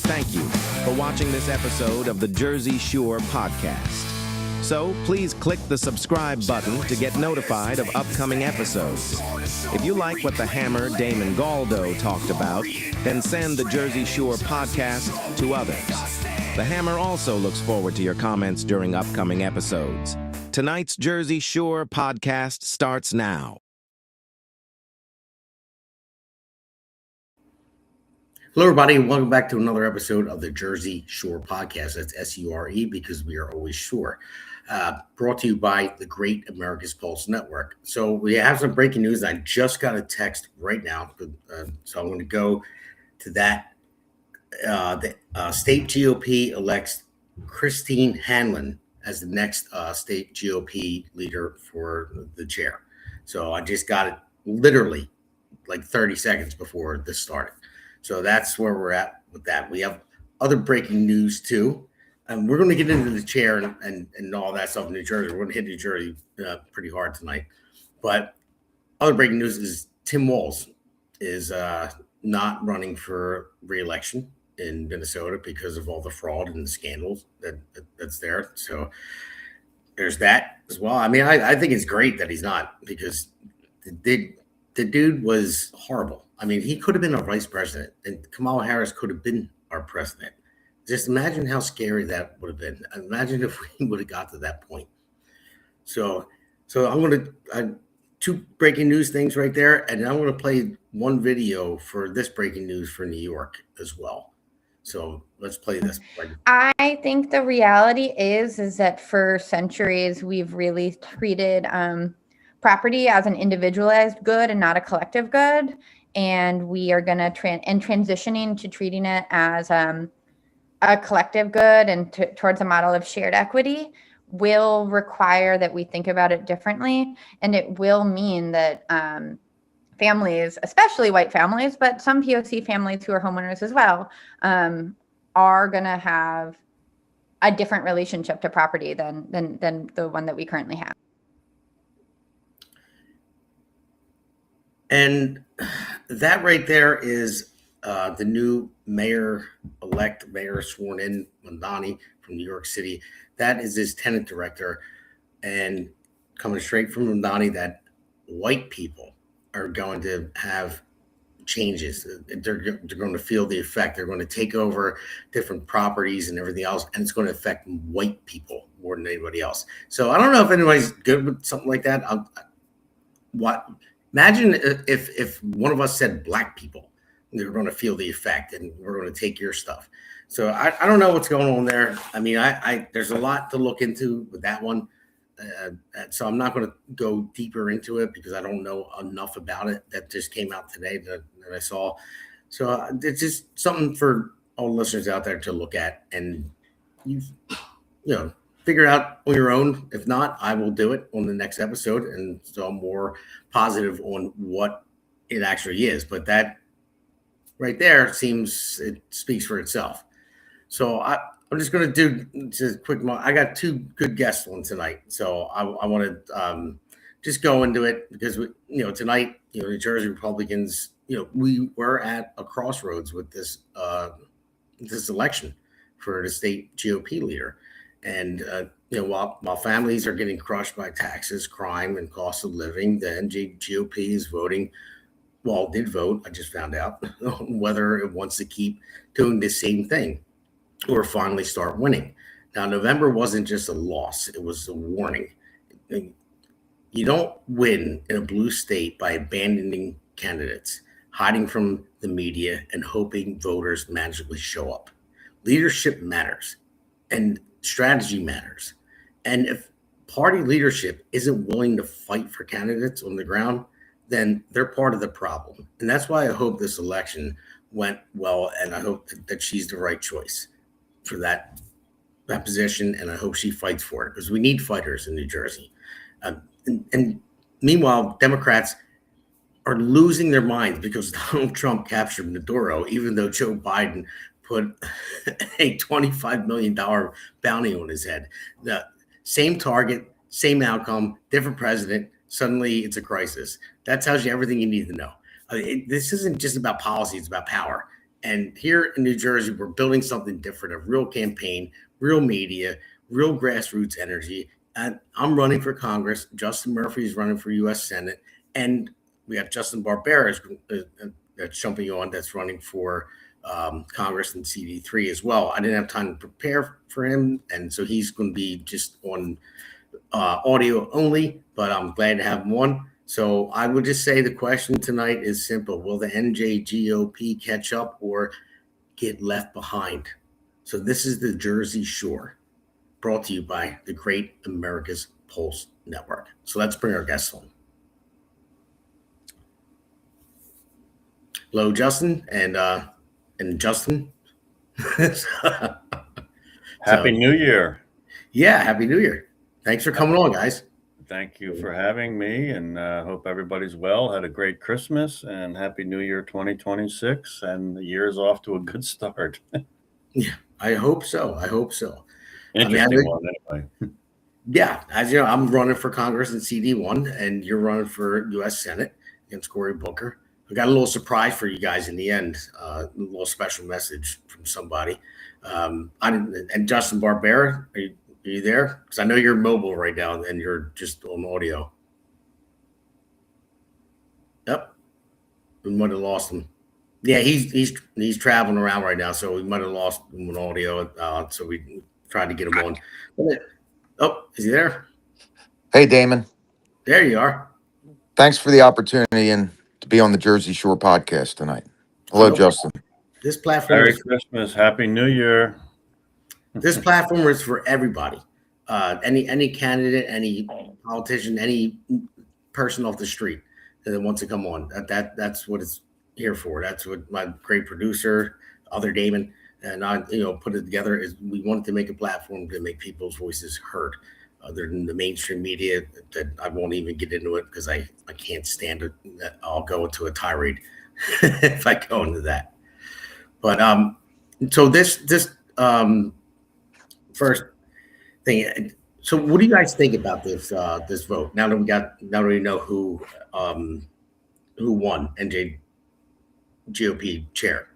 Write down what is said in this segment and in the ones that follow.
thank you for watching this episode of the Jersey Shore podcast. So please click the subscribe button to get notified of upcoming episodes. If you like what the Hammer, Damon, Galdo talked about, then send the Jersey Shore podcast to others. The Hammer also looks forward to your comments during upcoming episodes. Tonight's Jersey Shore podcast starts now. Hello, everybody, and welcome back to another episode of the Jersey Shore podcast. That's S-U-R-E because we are always sure. Brought to you by the Great America's Pulse Network. So we have some breaking news. I just got a text right now, so I'm going to go to that. The state GOP elects Christine Hanlon as the next state GOP leader for the chair. So I just got it literally like 30 seconds before this started. So that's where we're at with that. We have other breaking news too. And we're going to get into the chair and all that stuff in New Jersey. We're going to hit New Jersey pretty hard tonight. But other breaking news is Tim Walz is not running for re-election in Minnesota because of all the fraud and the scandals that's there. So there's that as well. I mean, I think it's great that he's not, because the dude was horrible. I mean, he could have been our vice president, and Kamala Harris could have been our president. Just imagine how scary that would have been. Imagine if we would have got to that point. So I'm going to two breaking news things right there, and I'm going to play one video for this breaking news for New York as well. So let's play this. I think the reality is that for centuries we've really treated property as an individualized good and not a collective good, and we are going to transitioning to treating it as a collective good and towards a model of shared equity will require that we think about it differently, and it will mean that families, especially white families, but some POC families who are homeowners as well, are going to have a different relationship to property than the one that we currently have. And that right there is the new mayor-elect, mayor sworn in, Mamdani from New York City. That is his tenant director. And coming straight from Mamdani, that white people are going to have changes. They're going to feel the effect. They're going to take over different properties and everything else, and it's going to affect white people more than anybody else. So I don't know if anybody's good with something like that. Imagine if one of us said black people, they're going to feel the effect, and we're going to take your stuff. So I don't know what's going on there. I mean, I there's a lot to look into with that one. So I'm not going to go deeper into it because I don't know enough about it. That just came out today that I saw. So it's just something for all listeners out there to look at, and you know, figure it out on your own. If not, I will do it on the next episode, and so I'm more positive on what it actually is. But that right there it speaks for itself. So I'm just going to do just a quick. I got two good guests on tonight, so I want to just go into it because tonight, New Jersey Republicans, we were at a crossroads with this election for the state GOP leader, and while families are getting crushed by taxes, crime, and cost of living, the GOP is voting. Well, did vote. I just found out whether it wants to keep doing the same thing or finally start winning. Now, November wasn't just a loss. It was a warning. You don't win in a blue state by abandoning candidates, hiding from the media, and hoping voters magically show up. Leadership matters, and strategy matters. And if party leadership isn't willing to fight for candidates on the ground, then they're part of the problem. And that's why I hope this election went well, and I hope that she's the right choice for that position, and I hope she fights for it, because we need fighters in New Jersey. And meanwhile, Democrats are losing their minds because Donald Trump captured Maduro, even though Joe Biden put a $25 million bounty on his head. The same target, same outcome, different president. Suddenly it's a crisis. That tells you everything you need to know. This isn't just about policy, it's about power. And here in New Jersey, we're building something different, a real campaign, real media, real grassroots energy. And I'm running for Congress. Justin Murphy is running for U.S. Senate. And we have Justin Barbera that's jumping on, that's running for Congress and CD3 as well. I didn't have time to prepare for him. And so he's going to be just on audio only, but I'm glad to have him on. So I would just say the question tonight is simple. Will the NJGOP catch up or get left behind? So this is the Jersey Shore, brought to you by the Great America's Pulse Network. So let's bring our guests on. Hello, Justin and Justin. Happy New Year. Yeah, Happy New Year. Thanks for coming on, guys. Thank you for having me, and hope everybody's well. Had a great Christmas, and Happy New Year 2026, and the year is off to a good start. Yeah, I hope so. Interesting one, anyway. Yeah, as you know, I'm running for Congress in CD1, and you're running for U.S. Senate against Cory Booker. I got a little surprise for you guys in the end, a little special message from somebody. And Justin Barbera, are you there? Because I know you're mobile right now and you're just on audio. Yep. We might have lost him. Yeah, he's traveling around right now, so we might have lost him on audio. So we tried to get him on. Oh, is he there? Hey, Damon. There you are. Thanks for the opportunity and to be on the Jersey Shore podcast tonight. Hello, Justin. This platform. Merry Christmas. Happy New Year. This platform is for everybody. Any candidate, any politician, any person off the street that wants to come on. That's what it's here for. That's what my great producer, other Damon, and I, put it together. Is we wanted to make a platform to make people's voices heard, other than the mainstream media. That I won't even get into it because I can't stand it. I'll go into a tirade if I go into that. But so this first thing. So what do you guys think about this vote? Now that we know who won NJGOP chair,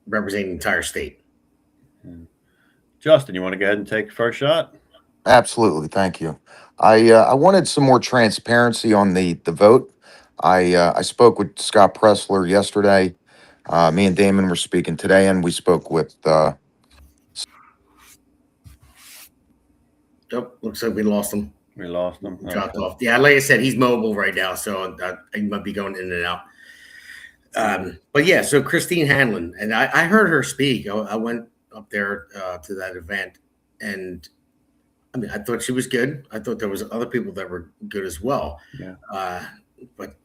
representing the entire state. Justin, you want to go ahead and take the first shot? Absolutely, thank you. I wanted some more transparency on the vote. I spoke with Scott Pressler yesterday. Me and Damon were speaking today, and we spoke with. Oh, looks like we lost him. We lost him. Dropped off. Yeah, like I said, he's mobile right now, so he might be going in and out. But yeah, so Christine Hanlon, and I heard her speak. I went up there to that event, and I mean, I thought she was good. I thought there was other people that were good as well. Yeah. But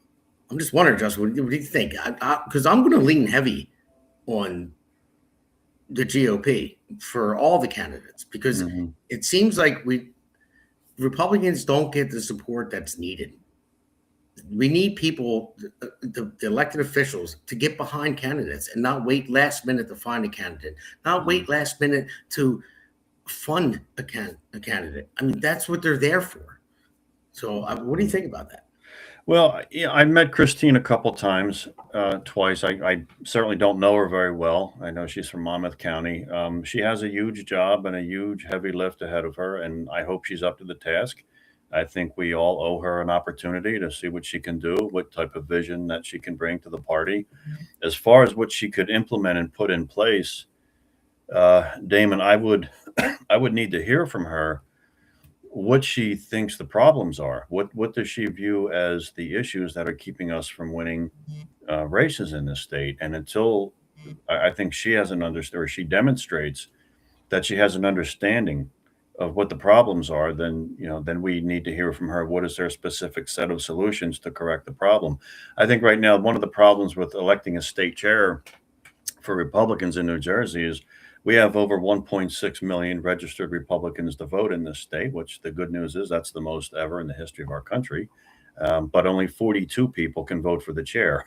I'm just wondering, Justin, what do you think? Because I'm going to lean heavy on the GOP for all the candidates, because it seems like Republicans don't get the support that's needed. We need people, the elected officials, to get behind candidates and not wait last minute to find a candidate, not wait last minute to fund a candidate. I mean, that's what they're there for. So what do you think about that? Well, yeah, I met Christine a couple times, twice. I certainly don't know her very well. I know she's from Monmouth County. She has a huge job and a huge heavy lift ahead of her, and I hope she's up to the task. I think we all owe her an opportunity to see what she can do, what type of vision that she can bring to the party. As far as what she could implement and put in place, Damon, I would need to hear from her what she thinks the problems are. What does she view as the issues that are keeping us from winning races in this state? And until I think she has an understanding, or she demonstrates that she has an understanding of what the problems are, then we need to hear from her. What is their specific set of solutions to correct the problem? I think right now one of the problems with electing a state chair for Republicans in New Jersey is we have over 1.6 million registered Republicans to vote in this state, which the good news is that's the most ever in the history of our country. But only 42 people can vote for the chair.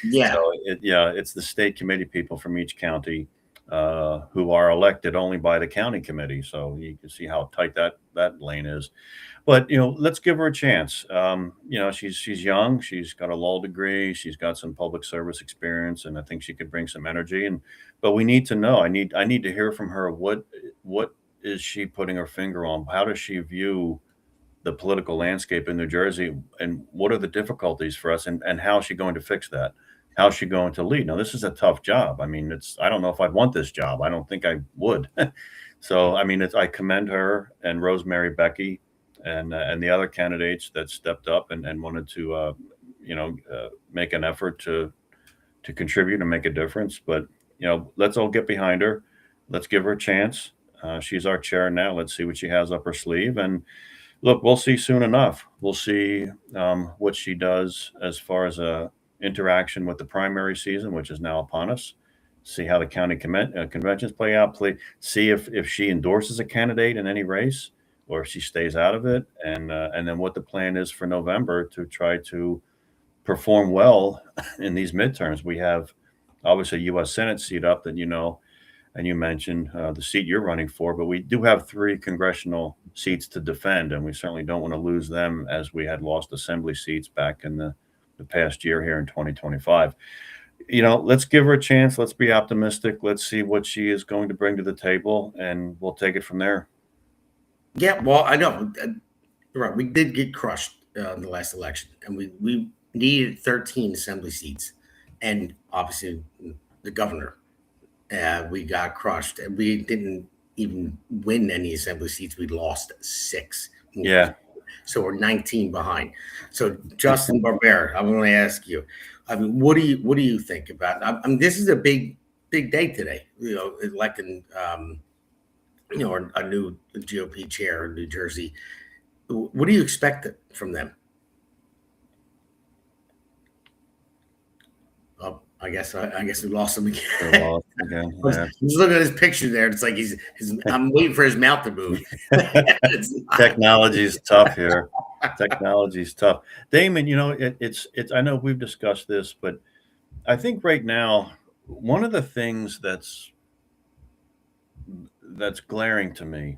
Yeah. So it's the state committee people from each county who are elected only by the county committee. So you can see how tight that lane is. But let's give her a chance. She's young. She's got a law degree. She's got some public service experience, and I think she could bring some energy. But we need to know. I need to hear from her. What is she putting her finger on? How does she view the political landscape in New Jersey, and what are the difficulties for us, and how is she going to fix that? How is she going to lead? Now, this is a tough job. I mean, I don't know if I'd want this job. I don't think I would. So, I mean, I commend her and Rosemary Becky and the other candidates that stepped up and wanted to, make an effort to contribute and make a difference. But, let's all get behind her. Let's give her a chance. She's our chair now. Let's see what she has up her sleeve. And look, we'll see soon enough. We'll see what she does as far as interaction with the primary season, which is now upon us. See how the county conventions play out. See if she endorses a candidate in any race, or if she stays out of it, and then what the plan is for November to try to perform well in these midterms. We have obviously a U.S. Senate seat up that and you mentioned the seat you're running for, but we do have 3 congressional seats to defend, and we certainly don't want to lose them as we had lost assembly seats back in the past year here in 2025. Let's give her a chance. Let's be optimistic. Let's see what she is going to bring to the table, and we'll take it from there. Yeah, well, I know. Right, we did get crushed in the last election, and we needed 13 assembly seats, and obviously the governor. We got crushed, and we didn't even win any assembly seats. We lost 6. Yeah. So we're 19 behind. So Justin Barbera, I'm going to ask you. I mean, what do you think about? I mean, this is a big day today. Electing a new GOP chair in New Jersey. What do you expect from them? Oh, I guess we lost him again. Yeah. Just look at his picture there. It's like I'm waiting for his mouth to move. Technology's tough here. Technology's tough. Damon, it's I know we've discussed this, but I think right now one of the things that's glaring to me,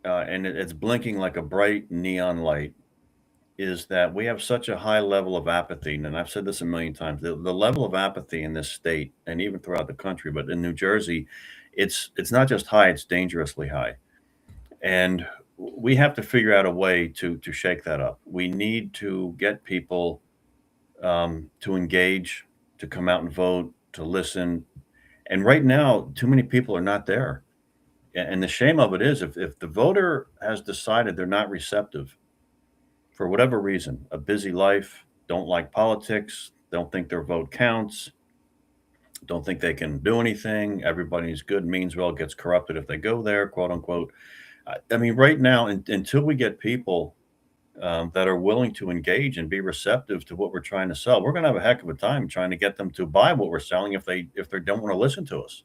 and it's blinking like a bright neon light, is that we have such a high level of apathy. And I've said this a million times, the level of apathy in this state and even throughout the country, but in New Jersey, it's not just high, it's dangerously high. And we have to figure out a way to shake that up. We need to get people to engage, to come out and vote, to listen. And right now, too many people are not there. And the shame of it is, if the voter has decided they're not receptive, for whatever reason, a busy life, don't like politics, don't think their vote counts, don't think they can do anything, everybody's good means well gets corrupted if they go there, quote unquote. I mean, right now, until we get people that are willing to engage and be receptive to what we're trying to sell, we're going to have a heck of a time trying to get them to buy what we're selling if they don't want to listen to us.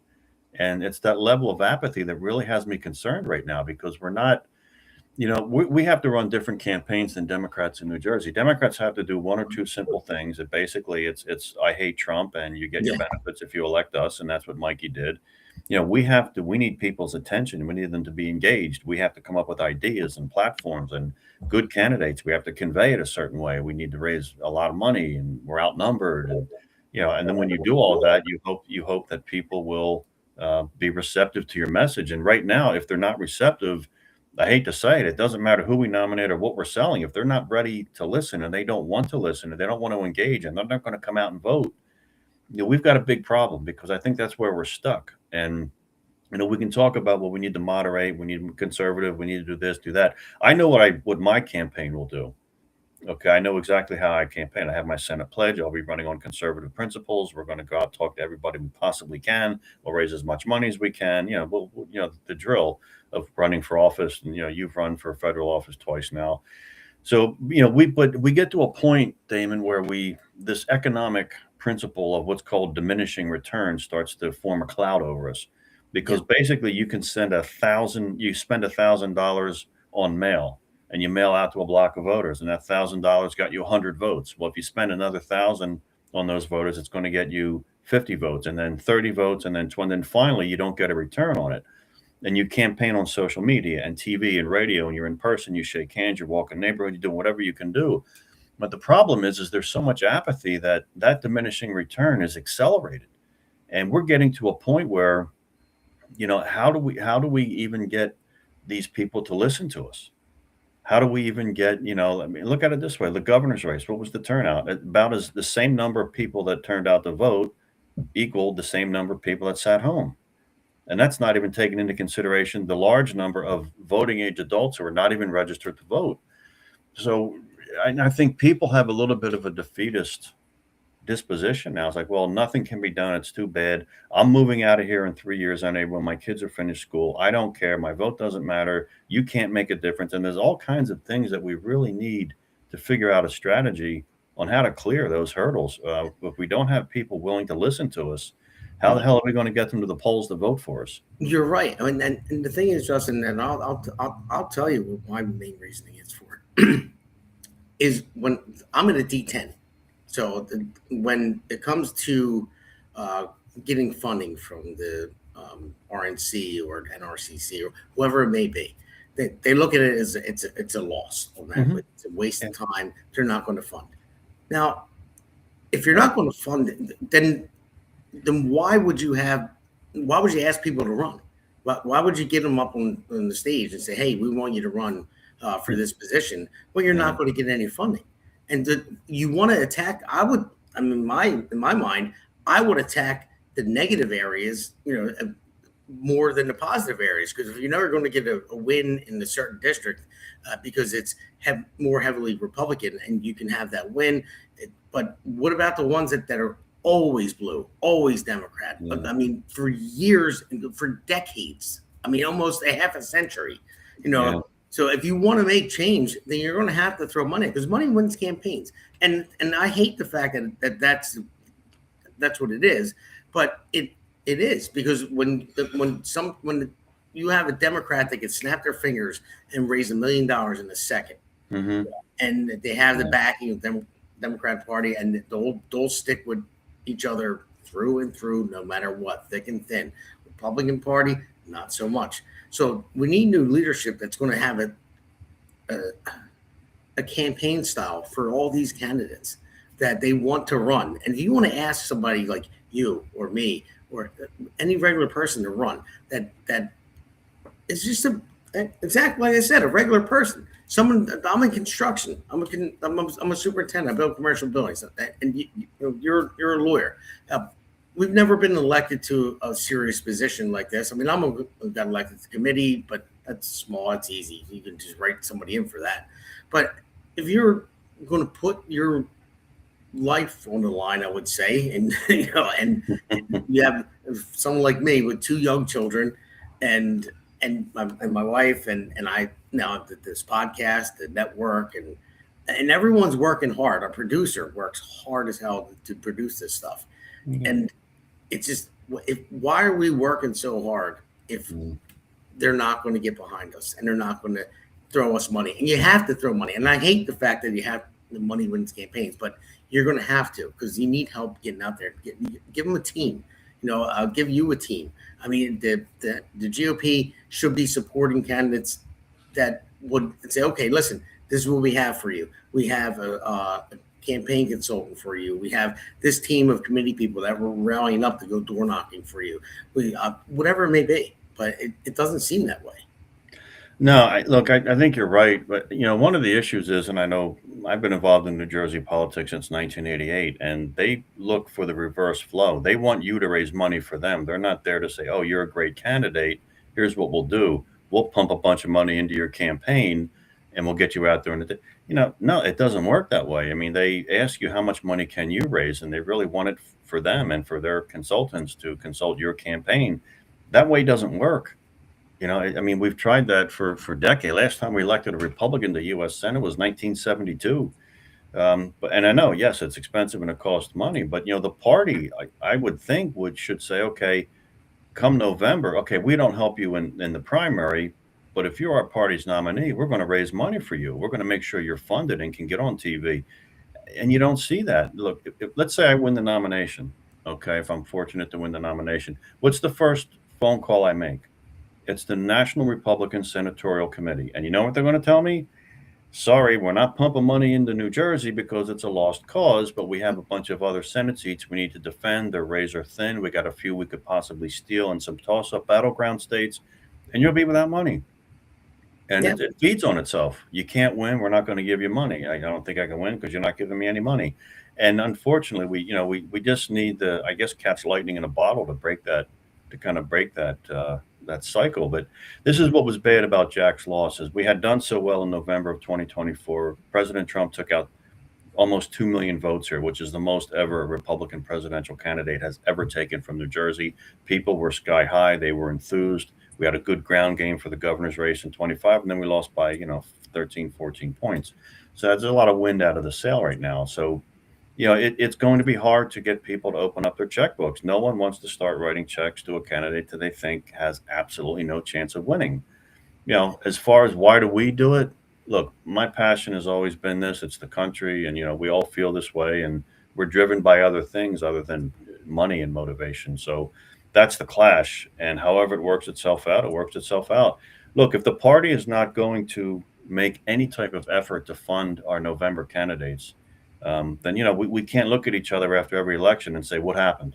And it's that level of apathy that really has me concerned right now, because we're not, we have to run different campaigns than Democrats in New Jersey. Democrats have to do 1 or 2 simple things. And basically it's I hate Trump and you get your benefits if you elect us. And that's what Mikey did. We need people's attention. We need them to be engaged. We have to come up with ideas and platforms and good candidates. We have to convey it a certain way. We need to raise a lot of money, and we're outnumbered. And, and then when you do all that, you hope that people will be receptive to your message. And right now, if they're not receptive, I hate to say it, it doesn't matter who we nominate or what we're selling. If they're not ready to listen and they don't want to listen and they don't want to engage and they're not going to come out and vote, we've got a big problem, because I think that's where we're stuck. And, we can talk about, well, we need to moderate, we need conservative, we need to do this, do that. I know what my campaign will do. Okay, I know exactly how I campaign. I have my Senate pledge. I'll be running on conservative principles. We're going to go out, talk to everybody we possibly can. We'll raise as much money as we can. The drill of running for office. And you've run for federal office twice now. So we get to a point, Damon, where this economic principle of what's called diminishing returns starts to form a cloud over us, because basically you can spend $1,000 on mail. And you mail out to a block of voters, and that $1,000 got you 100 votes. Well, if you spend another 1,000 on those voters, it's going to get you 50 votes and then 30 votes and then 20. And then finally, you don't get a return on it. And you campaign on social media and TV and radio, and you're in person, you shake hands, you're walking neighborhood, you're doing whatever you can do. But the problem is there's so much apathy that diminishing return is accelerated. And we're getting to a point where, how do we even get these people to listen to us? How do we even get, I mean, look at it this way. The governor's race, what was the turnout? About as the same number of people that turned out to vote equaled the same number of people that sat home. And that's not even taking into consideration the large number of voting age adults who are not even registered to vote. So I think people have a little bit of a defeatist disposition now. It's like, well, nothing can be done. It's too bad. I'm moving out of here in 3 years when my kids are finished school. I don't care. My vote doesn't matter. You can't make a difference. And there's all kinds of things that we really need to figure out a strategy on how to clear those hurdles. If we don't have people willing to listen to us, how the hell are we going to get them to the polls to vote for us? You're right. I mean, and the thing is, Justin, and I'll tell you what my main reasoning is for it, is when I'm in a D10. So when it comes to getting funding from the RNC or NRCC or whoever it may be, they look at it as it's a loss. It's a waste of time. They're not going to fund. Now, if you're not going to fund it, then why would you ask people to run? Why would you get them up on the stage and say, hey, we want you to run for this position when you're not going to get any funding? And you want to attack, in my mind, I would attack the negative areas, more than the positive areas. Because if you're never going to get a win in a certain district because it's more heavily Republican and you can have that win. But what about the ones that are always blue, always Democrat? Yeah. I mean, for years, for decades, almost a half a century, Yeah. So if you want to make change, then you're going to have to throw money, because money wins campaigns. And I hate the fact that's what it is, but it is, because when you have a Democrat that can snap their fingers and raise $1 million in a second, and they have the backing of the Democrat Party, and they'll stick with each other through and through, no matter what, thick and thin. Republican Party, not so much. So we need new leadership that's going to have a campaign style for all these candidates that they want to run. And if you want to ask somebody like you or me or any regular person to run, that it's just exactly like I said, a regular person. I'm in construction. I'm a superintendent. I build commercial buildings, and you're a lawyer. We've never been elected to a serious position like this. I mean, got elected to the committee, but that's small. It's easy. You can just write somebody in for that. But if you're going to put your life on the line, I would say, and you have someone like me with 2 young children, and my wife, and I now this podcast, the network, and everyone's working hard. Our producer works hard as hell to produce this stuff, and it's just, why are we working so hard if they're not going to get behind us and they're not going to throw us money? And you have to throw money. And I hate the fact that you have the money wins campaigns, but you're going to have to, because you need help getting out there. Give them a team. I'll give you a team. I mean, the GOP should be supporting candidates that would say, okay, listen, this is what we have for you. We have a campaign consultant for you. We have this team of committee people that we're rallying up to go door knocking for you. Whatever it may be, but it doesn't seem that way. No, I think you're right. But, one of the issues is, and I know I've been involved in New Jersey politics since 1988, and they look for the reverse flow. They want you to raise money for them. They're not there to say, oh, you're a great candidate. Here's what we'll do. We'll pump a bunch of money into your campaign and we'll get you out there. No, it doesn't work that way. I mean, they ask you how much money can you raise, and they really want it for them and for their consultants to consult your campaign. That way doesn't work. I mean, we've tried that for decades. Last time we elected a Republican to U.S. Senate was 1972. And I know, yes, it's expensive and it costs money, but the party, I would think should say, okay, come November, okay, we don't help you in the primary, but if you're our party's nominee, we're going to raise money for you. We're going to make sure you're funded and can get on TV. And you don't see that. Look, let's say I win the nomination. Okay, if I'm fortunate to win the nomination, what's the first phone call I make? It's the National Republican Senatorial Committee. And you know what they're going to tell me? Sorry, we're not pumping money into New Jersey because it's a lost cause, but we have a bunch of other Senate seats we need to defend. They're razor thin. We got a few we could possibly steal in some toss-up battleground states, and you'll be without money. And Yeah. it feeds on itself. You can't win. We're not going to give you money. I don't think I can win because you're not giving me any money. And unfortunately, we just need the, I guess, catch lightning in a bottle to break that, to kind of break that that cycle. But this is what was bad about Jack's losses. We had done so well in November of 2024. President Trump took out almost 2 million votes here, which is the most ever a Republican presidential candidate has ever taken from New Jersey. People were sky high. They were enthused. We had a good ground game for the governor's race in 25, and then we lost by, 13, 14 points. So there's a lot of wind out of the sail right now. So, it's going to be hard to get people to open up their checkbooks. No one wants to start writing checks to a candidate that they think has absolutely no chance of winning. As far as why do we do it? Look, my passion has always been this. It's the country, and, we all feel this way, and we're driven by other things other than money and motivation. So that's the clash. And however it works itself out, it works itself out. Look, if the party is not going to make any type of effort to fund our November candidates, then, we can't look at each other after every election and say, what happened?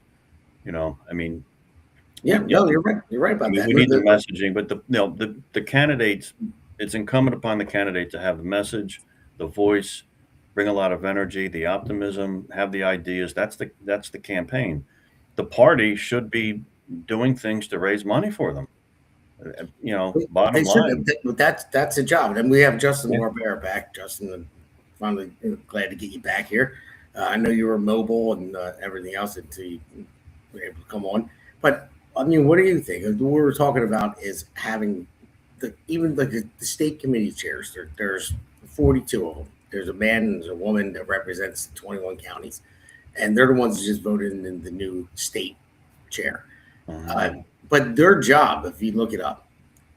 I mean, Yeah, no, you're right. You're right about that. we need the messaging, but the candidates, it's incumbent upon the candidate to have the message, the voice, bring a lot of energy, the optimism, have the ideas. That's the campaign. The party should be doing things to raise money for them. Bottom line. That's a job. And we have Justin Yeah. Barbera back. Justin, I'm finally glad to get you back here. I know you were mobile and everything else until you were able to come on. But I mean, what do you think? What we're talking about is having the state committee chairs. There's 42 of them. There's a man and there's a woman that represents 21 counties, and they're the ones that just voted in the new state chair. But their job, if you look it up,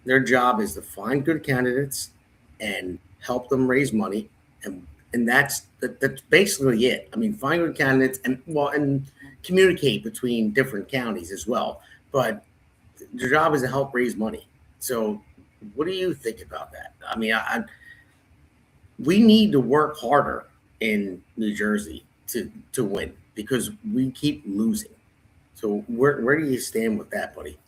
their job is to find good candidates and help them raise money, and that's basically it. I mean, find good candidates and communicate between different counties as well. But their job is to help raise money. So, what do you think about that? I mean, we need to work harder in New Jersey to win because we keep losing. So where do you stand with that, buddy?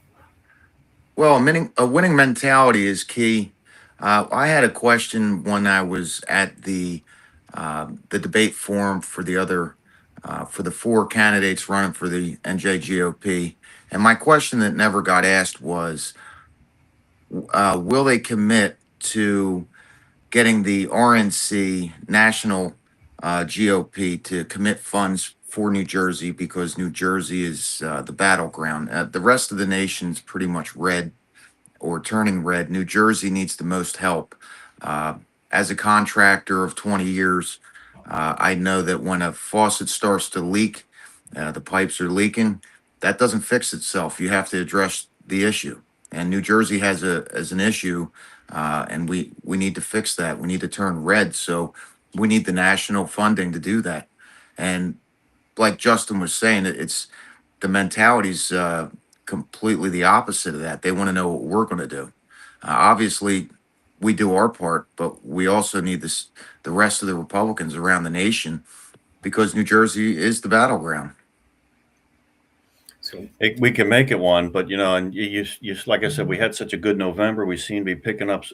Well, a winning mentality is key. I had a question when I was at the debate forum for the four candidates running for the NJGOP, and my question that never got asked was, will they commit to getting the RNC National GOP to commit funds for New Jersey, because New Jersey is the battleground. The rest of the nation's pretty much red or turning red. New Jersey needs the most help. As a contractor of 20 years, I know that when a faucet starts to leak, the pipes are leaking, that doesn't fix itself. You have to address the issue. And New Jersey has an issue, and we need to fix that. We need to turn red. So we need the national funding to do that. And like Justin was saying, it's the mentality's completely the opposite of that. They want to know what we're going to do. Obviously, we do our part, but we also need the rest of the Republicans around the nation, because New Jersey is the battleground. So We can make it one, but and you like I said, we had such a good November. We seem to be picking up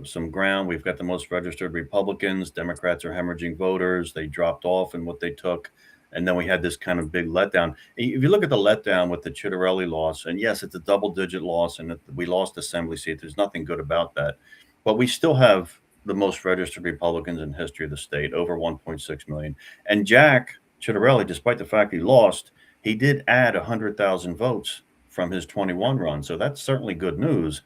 some ground. We've got the most registered Republicans. Democrats are hemorrhaging voters. They dropped off in what they took. And then we had this kind of big letdown. If you look at the letdown with the Chitterelli loss, and yes, it's a double-digit loss, and we lost assembly seat. There's nothing good about that. But we still have the most registered Republicans in history of the state, over 1.6 million. And Jack Chitterelli, despite the fact he lost, he did add 100,000 votes from his 21 run. So that's certainly good news.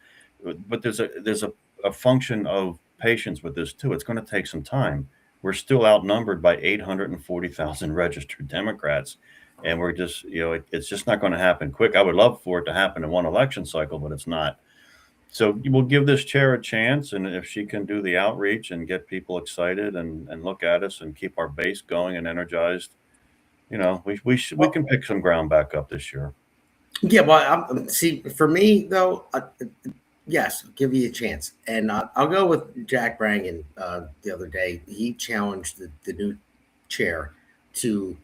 But there's a function of patience with this, too. It's going to take some time. We're still outnumbered by 840,000 registered Democrats. And we're just, it's just not going to happen quick. I would love for it to happen in one election cycle, but it's not. So we'll give this chair a chance, and if she can do the outreach and get people excited and look at us and keep our base going and energized, we can pick some ground back up this year. Yeah, well, see, for me though, yes, I'll give you a chance, and I'll go with Jack Brangan. The other day, he challenged the new chair to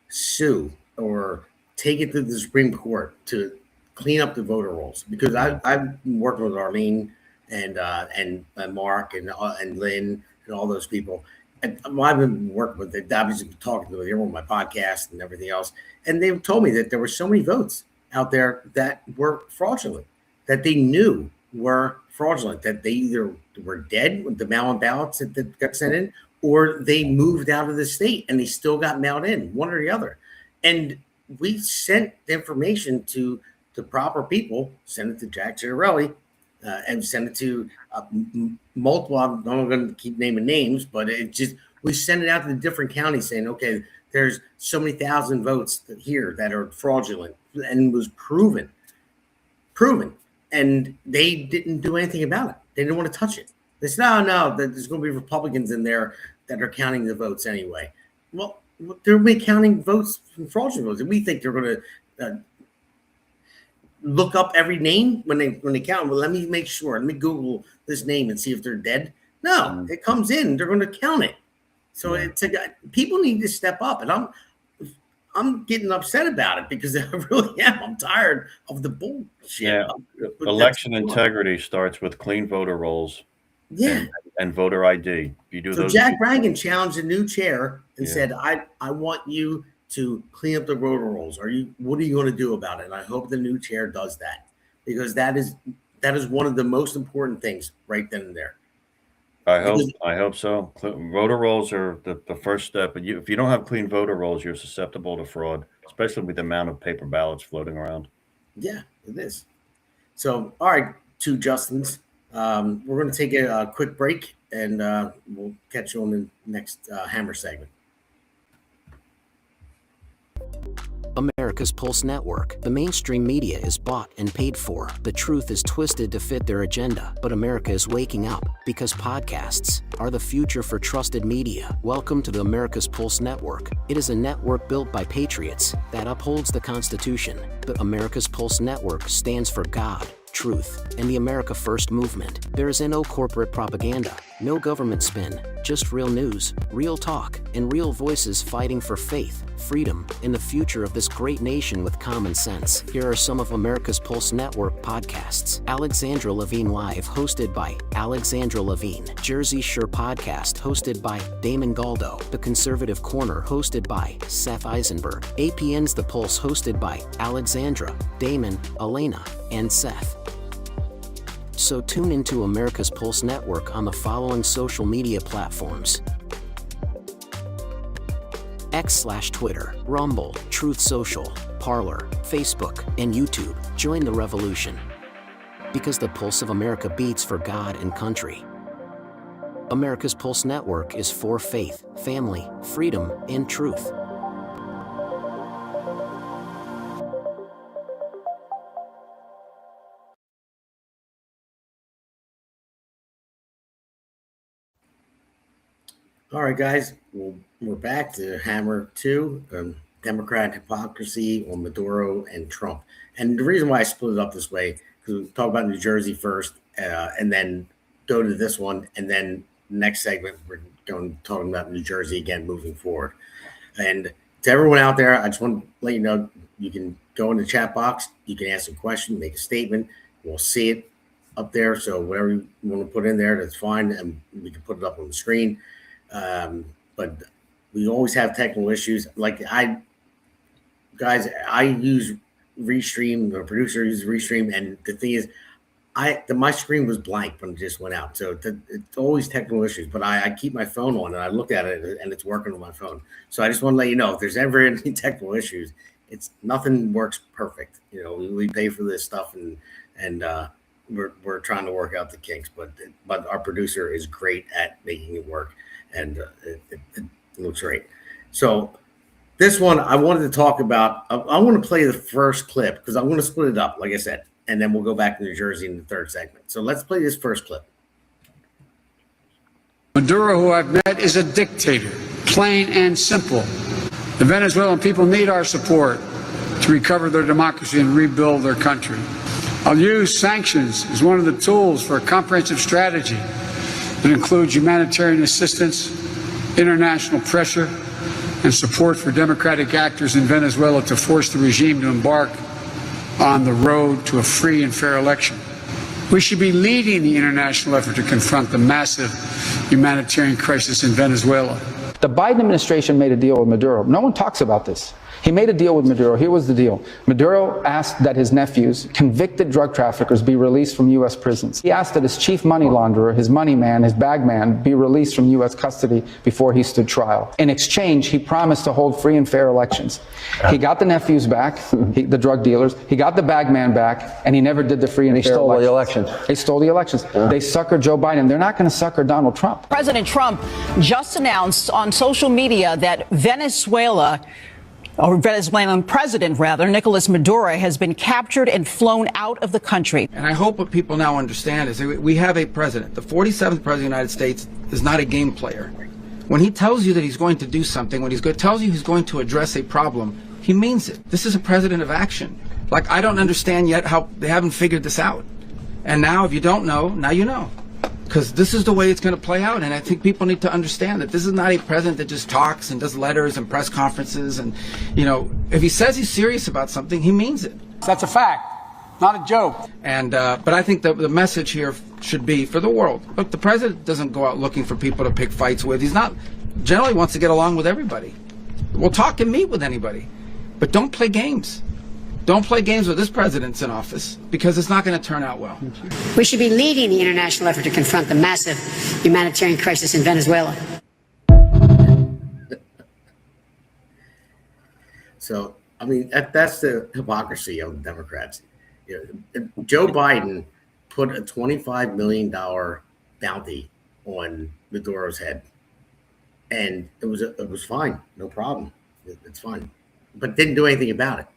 sue or take it to the Supreme Court to clean up the voter rolls, because I've been working with Arlene and Mark and Lynn and all those people. And I've been working with them. I've been talking to them on my podcast and everything else, and they've told me that there were so many votes out there that were fraudulent, that they knew were fraudulent, that they either were dead with the mail-in ballots that got sent in, or they moved out of the state and they still got mailed in, one or the other. And we sent the information to the proper people, sent it to Jack Ciarelli, and sent it to multiple. I'm not going to keep naming names, but we sent it out to the different counties saying, okay, there's so many thousand votes here that are fraudulent, and it was proven. And they didn't do anything about it. They didn't want to touch it. They said, no, there's going to be Republicans in there that are counting the votes anyway. Well, they're counting votes from fraudulent votes, and we think they're going to look up every name when they count. Well, let me make sure. Let me Google this name and see if they're dead. No, it comes in. They're going to count it. So people need to step up, and I'm getting upset about it because I really am. I'm tired of the bullshit. Yeah, election integrity starts with clean voter rolls. Yeah, and voter ID. You do those. Jack Brangan challenged a new chair and said, "I want you to clean up the voter rolls. What are you going to do about it?" And I hope the new chair does that, because that is one of the most important things right then and there. I hope so. Voter rolls are the first step. And if you don't have clean voter rolls, you're susceptible to fraud, especially with the amount of paper ballots floating around. Yeah, it is. So, all right, two Justins. We're going to take a quick break, and we'll catch you on the next Hammer segment. America's Pulse Network. The mainstream media is bought and paid for. The truth is twisted to fit their agenda. But America is waking up, because podcasts are the future for trusted media. Welcome to the America's Pulse Network. It is a network built by patriots that upholds the Constitution. The America's Pulse Network stands for God, truth, and the America First movement. There is no corporate propaganda, no government spin, just real news, real talk, and real voices fighting for faith, freedom, and the future of this great nation with common sense. Here are some of America's Pulse Network podcasts. Alexandra Levine Live, hosted by Alexandra Levine. Jersey Shore Podcast, hosted by Damon Galdo. The Conservative Corner, hosted by Seth Eisenberg. APN's The Pulse, hosted by Alexandra, Damon, Elena, and Seth. So tune into America's Pulse Network on the following social media platforms: X/Twitter, Rumble, Truth Social, Parler, Facebook, and YouTube. Join the revolution, because the pulse of America beats for God and country. America's Pulse Network is for faith, family, freedom, and truth. All right, guys, we're back to Hammer 2, Democrat hypocrisy on Maduro and Trump. And the reason why I split it up this way, because we talk about New Jersey first, and then go to this one, and then next segment we're talking about New Jersey again moving forward. And to everyone out there, I just want to let you know, you can go in the chat box, you can ask a question, make a statement, we'll see it up there. So whatever you want to put in there, that's fine, and we can put it up on the screen. But we always have technical issues. Like I use Restream, the producer uses Restream, and the thing is, my screen was blank when it just went out. So it's always technical issues. But I keep my phone on, and I look at it, and it's working on my phone. So I just want to let you know, if there's ever any technical issues, nothing works perfect. You know, we pay for this stuff, and we're trying to work out the kinks. But our producer is great at making it work. And it looks great. So this one I wanted to talk about. I want to play the first clip because I want to split it up. Like I said, and then we'll go back to New Jersey in the third segment. So let's play this first clip. Maduro, who I've met, is a dictator, plain and simple. The Venezuelan people need our support to recover their democracy and rebuild their country. I'll use sanctions as one of the tools for a comprehensive strategy that includes humanitarian assistance, international pressure, and support for democratic actors in Venezuela to force the regime to embark on the road to a free and fair election. We should be leading the international effort to confront the massive humanitarian crisis in Venezuela. The Biden administration made a deal with Maduro. No one talks about this. He made a deal with Maduro. Here was the deal. Maduro asked that his nephews, convicted drug traffickers, be released from U.S. prisons. He asked that his chief money launderer, his money man, his bag man, be released from U.S. custody before he stood trial. In exchange, he promised to hold free and fair elections. He got the nephews back, the drug dealers. He got the bag man back, and he never did the free and fair elections. They stole the elections. They suckered Joe Biden. They're not going to sucker Donald Trump. President Trump just announced on social media that Venezuelan president, Nicolas Maduro, has been captured and flown out of the country. And I hope what people now understand is that we have a president. The 47th president of the United States is not a game player. When he tells you that he's going to do something, when tells you he's going to address a problem, he means it. This is a president of action. Like, I don't understand yet how they haven't figured this out. And now, if you don't know, now you know. Because this is the way it's going to play out. And I think people need to understand that this is not a president that just talks and does letters and press conferences. And, you know, if he says he's serious about something, he means it. That's a fact, not a joke. And but I think the message here should be for the world. Look, the president doesn't go out looking for people to pick fights with. He's not, generally wants to get along with everybody. We'll talk and meet with anybody. But don't play games. Don't play games with this president's in office, because it's not going to turn out well. We should be leading the international effort to confront the massive humanitarian crisis in Venezuela. So, I mean, that's the hypocrisy of the Democrats. You know, Joe Biden put a $25 million bounty on Maduro's head, and it was fine, no problem. It's fine, but didn't do anything about it.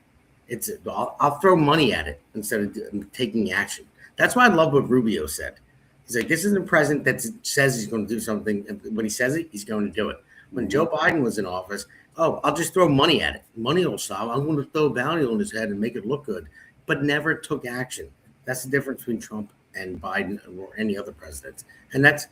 I'll throw money at it instead of taking action. That's why I love what Rubio said. He's like, this isn't a president that says he's going to do something. And when he says it, he's going to do it. When Joe Biden was in office, I'll just throw money at it. Money will stop. I'm going to throw a bounty on his head and make it look good, but never took action. That's the difference between Trump and Biden or any other presidents. And that's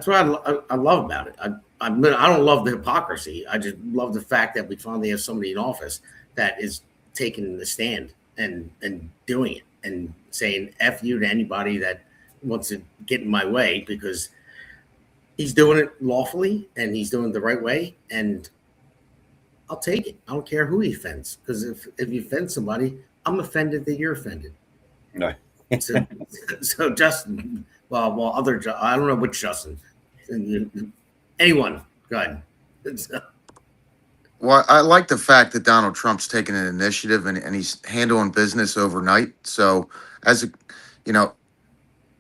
what I love about it. I don't love the hypocrisy. I just love the fact that we finally have somebody in office that is taking the stand and doing it and saying F you to anybody that wants to get in my way, because he's doing it lawfully and he's doing it the right way, and I'll take it. I don't care who he offends, because if you offend somebody, I'm offended that you're offended. No. So Justin, I don't know which Justin. Anyone, go ahead. Well, I like the fact that Donald Trump's taking an initiative and he's handling business overnight. So,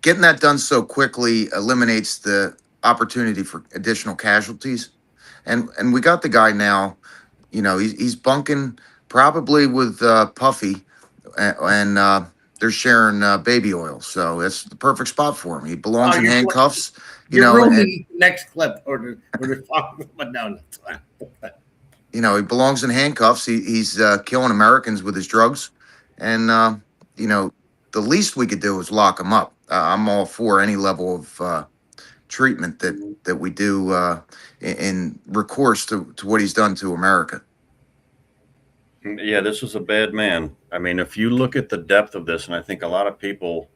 getting that done so quickly eliminates the opportunity for additional casualties. And we got the guy now. He's bunking probably with Puffy, and they're sharing baby oil. So it's the perfect spot for him. He belongs in handcuffs. You're ruining the next clip or but no, that's fine. He belongs in handcuffs. He's killing Americans with his drugs. And, the least we could do is lock him up. I'm all for any level of treatment that we do in recourse to what he's done to America. Yeah, this was a bad man. I mean, if you look at the depth of this, and I think a lot of people,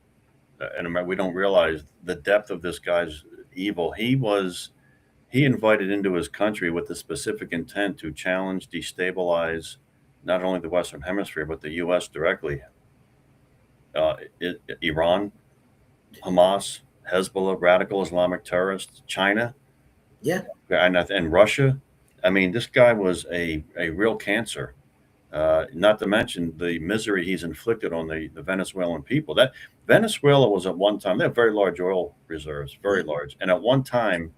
and we don't realize the depth of this guy's evil. He invited into his country with the specific intent to challenge, destabilize not only the Western Hemisphere, but the U.S. directly. Iran, Hamas, Hezbollah, radical Islamic terrorists, China, and Russia. I mean, this guy was a real cancer. Not to mention the misery he's inflicted on the Venezuelan people. That Venezuela was at one time, they have very large oil reserves, very large. And at one time,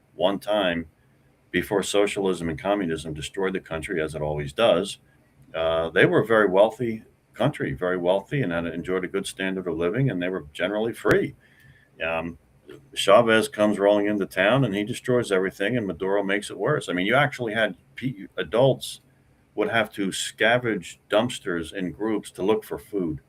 before socialism and communism destroyed the country, as it always does, they were very wealthy, country, very wealthy, and had enjoyed a good standard of living, and they were generally free. Um, Chavez comes rolling into town and he destroys everything, and Maduro makes it worse. I mean, you actually had adults would have to scavenge dumpsters in groups to look for food.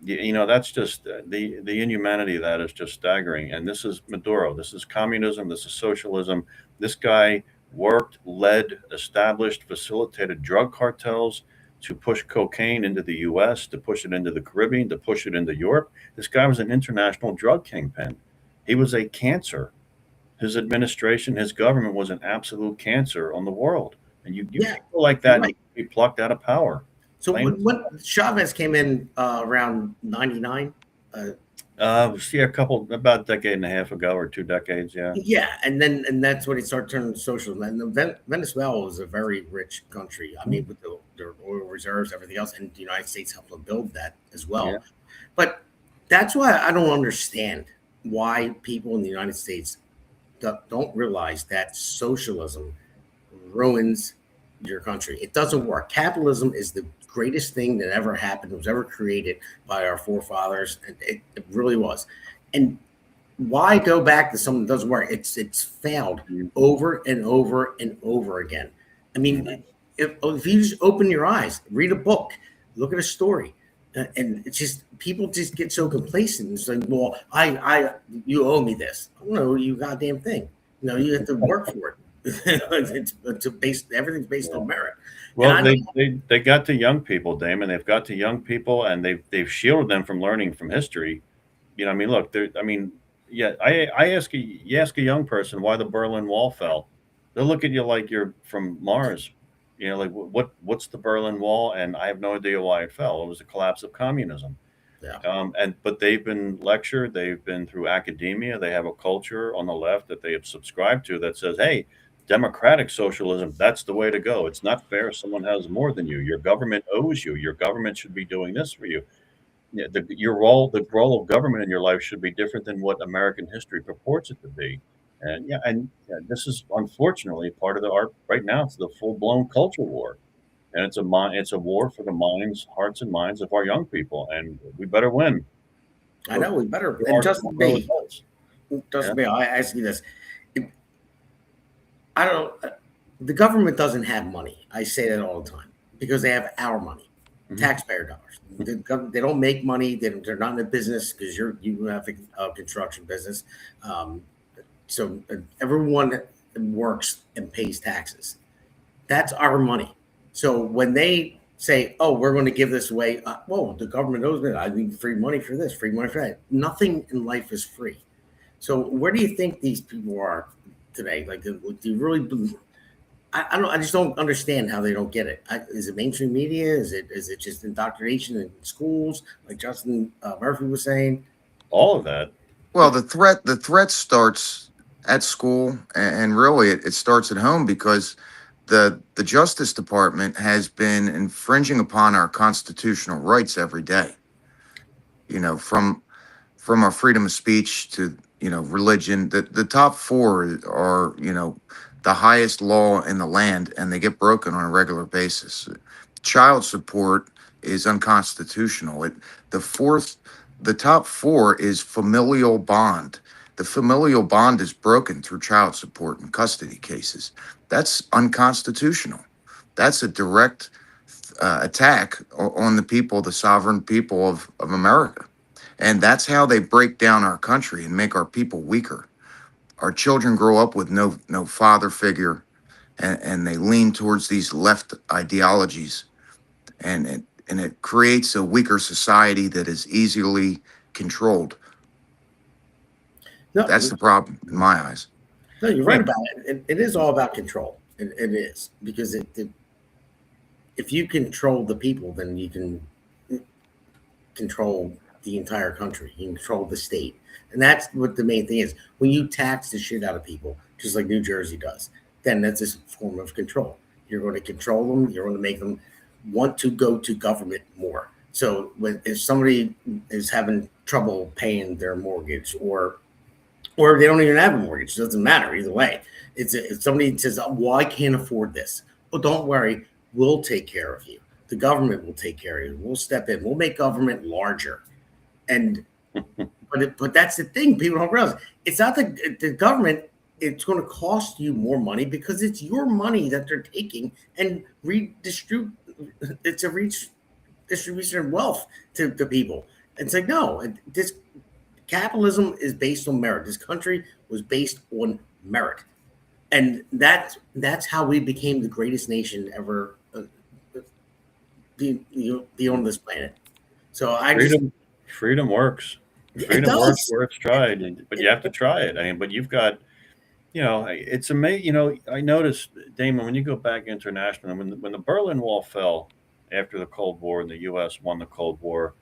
That's just the inhumanity of that is just staggering. And this is Maduro. This is communism. This is socialism. This guy worked, led, established, facilitated drug cartels to push cocaine into the U.S., to push it into the Caribbean, to push it into Europe. This guy was an international drug kingpin. He was a cancer. His administration, his government was an absolute cancer on the world. And you people like that need to be plucked out of power. So when Chavez came in around 99? About a decade and a half ago, or 2 decades, yeah. Yeah, and that's when he started turning socialism. And Venezuela was a very rich country. I mean, with their oil reserves, everything else, and the United States helped them build that as well. Yeah. But that's why I don't understand why people in the United States don't realize that socialism ruins your country. It doesn't work. Capitalism is the greatest thing that ever happened, was ever created by our forefathers, and it really was. And why go back to something that doesn't work? It's failed over and over and over again. I mean, if you just open your eyes, read a book, look at a story, and it's just people just get so complacent. It's like, well, you owe me this. I don't know you goddamn thing. You have to work for it. Everything's based on merit. Well, they got to young people, Damon. They've got to young people, and they've shielded them from learning from history. I mean, look, I ask a young person why the Berlin Wall fell. They'll look at you like you're from Mars. Like what's the Berlin Wall? And I have no idea why it fell. It was a collapse of communism. Yeah. But they've been lectured. They've been through academia. They have a culture on the left that they have subscribed to that says, hey, democratic socialism, that's the way to go. It's not fair if someone has more than you. Your government owes you. Your government should be doing this for you. The role of government in your life should be different than what American history purports it to be. And this is unfortunately part of right now. It's the full-blown culture war, and it's a war for the hearts and minds of our young people, and we better win. I know we better. And Justin B, I ask you this. The government doesn't have money. I say that all the time because they have our money, taxpayer dollars. They don't make money. They're not in the business because you have a construction business. So everyone works and pays taxes. That's our money. So when they say, oh, we're going to give this away, the government owes me. I need free money for this, free money for that. Nothing in life is free. So where do you think these people are today? Like, do you really believe? I just don't understand how they don't get it. Is it mainstream media? Is it just indoctrination in schools, like Justin Murphy was saying? All of that. Well, the threat starts at school, and really it starts at home, because the Justice Department has been infringing upon our constitutional rights every day. From our freedom of speech to religion. The top four are the highest law in the land, and they get broken on a regular basis. Child support is unconstitutional. The top four is familial bond. The familial bond is broken through child support and custody cases. That's unconstitutional. That's a direct attack on the people, the sovereign people of America. And that's how they break down our country and make our people weaker. Our children grow up with no father figure, and they lean towards these left ideologies, and it creates a weaker society that is easily controlled. No, that's the problem in my eyes. No, you're right about it. It is all about control. It is, because if you control the people, then you can control the entire country. You can control the state. And that's what the main thing is. When you tax the shit out of people, just like New Jersey does, then that's a form of control. You're going to control them. You're going to make them want to go to government more. So if somebody is having trouble paying their mortgage, or they don't even have a mortgage, it doesn't matter either way. If somebody says, well, I can't afford this. Well, don't worry. We'll take care of you. The government will take care of you. We'll step in. We'll make government larger. And but that's the thing people don't realize. It's not the government. It's going to cost you more money because it's your money that they're taking and redistribute. It's a distribution of wealth to people. It's like, no, this capitalism is based on merit. This country was based on merit. And that's how we became the greatest nation ever be on this planet. So freedom works. Freedom works where it's tried, but you have to try it. I mean, but you've got, it's amazing. I noticed, Damon, when you go back internationally, when the Berlin Wall fell after the Cold War and the U.S. won the Cold War,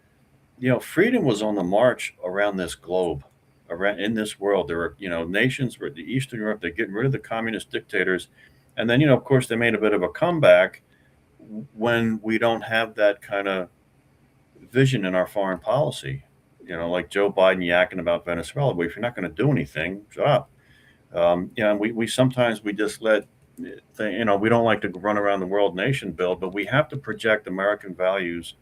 freedom was on the march around this globe, around in this world. There were, nations where the Eastern Europe, they're getting rid of the communist dictators. And then, of course, they made a bit of a comeback when we don't have that kind of vision in our foreign policy. Like Joe Biden yakking about Venezuela. But if you're not going to do anything, shut up. And we sometimes we just let, we don't like to run around the world nation build, but we have to project American values,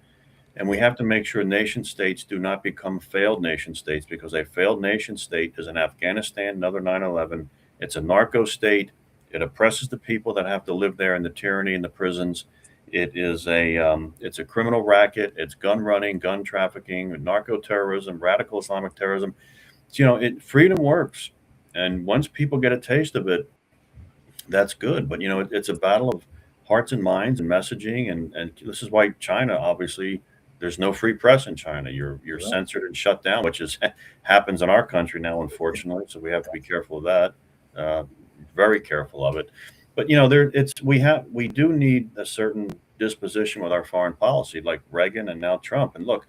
and we have to make sure nation states do not become failed nation states, because a failed nation state is in Afghanistan, another 9/11. It's a narco state. It oppresses the people that have to live there in the tyranny in the prisons. It is it's a criminal racket. It's gun running, gun trafficking, narco terrorism, radical Islamic terrorism. Freedom works. And once people get a taste of it, that's good. But, it's a battle of hearts and minds and messaging. And this is why China, obviously, there's no free press in China. You're censored and shut down, which happens in our country now, unfortunately. So we have to be careful of that, very careful of it. But, we do need a certain disposition with our foreign policy, like Reagan and now Trump. And look,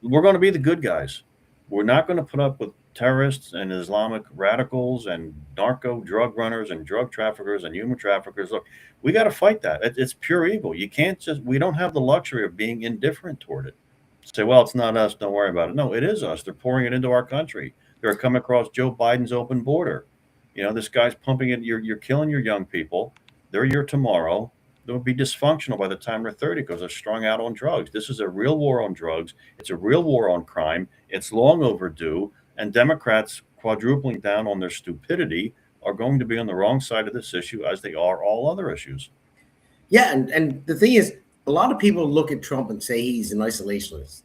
we're going to be the good guys. We're not going to put up with terrorists and Islamic radicals and narco drug runners and drug traffickers and human traffickers. Look, we got to fight that. It's pure evil. You can't we don't have the luxury of being indifferent toward it. Say, well, it's not us. Don't worry about it. No, it is us. They're pouring it into our country. They're coming across Joe Biden's open border. This guy's pumping it. You're killing your young people. They're your tomorrow. They'll be dysfunctional by the time they're 30 because they're strung out on drugs. This is a real war on drugs. It's a real war on crime. It's long overdue. And Democrats, quadrupling down on their stupidity, are going to be on the wrong side of this issue, as they are all other issues. Yeah, and the thing is, a lot of people look at Trump and say he's an isolationist,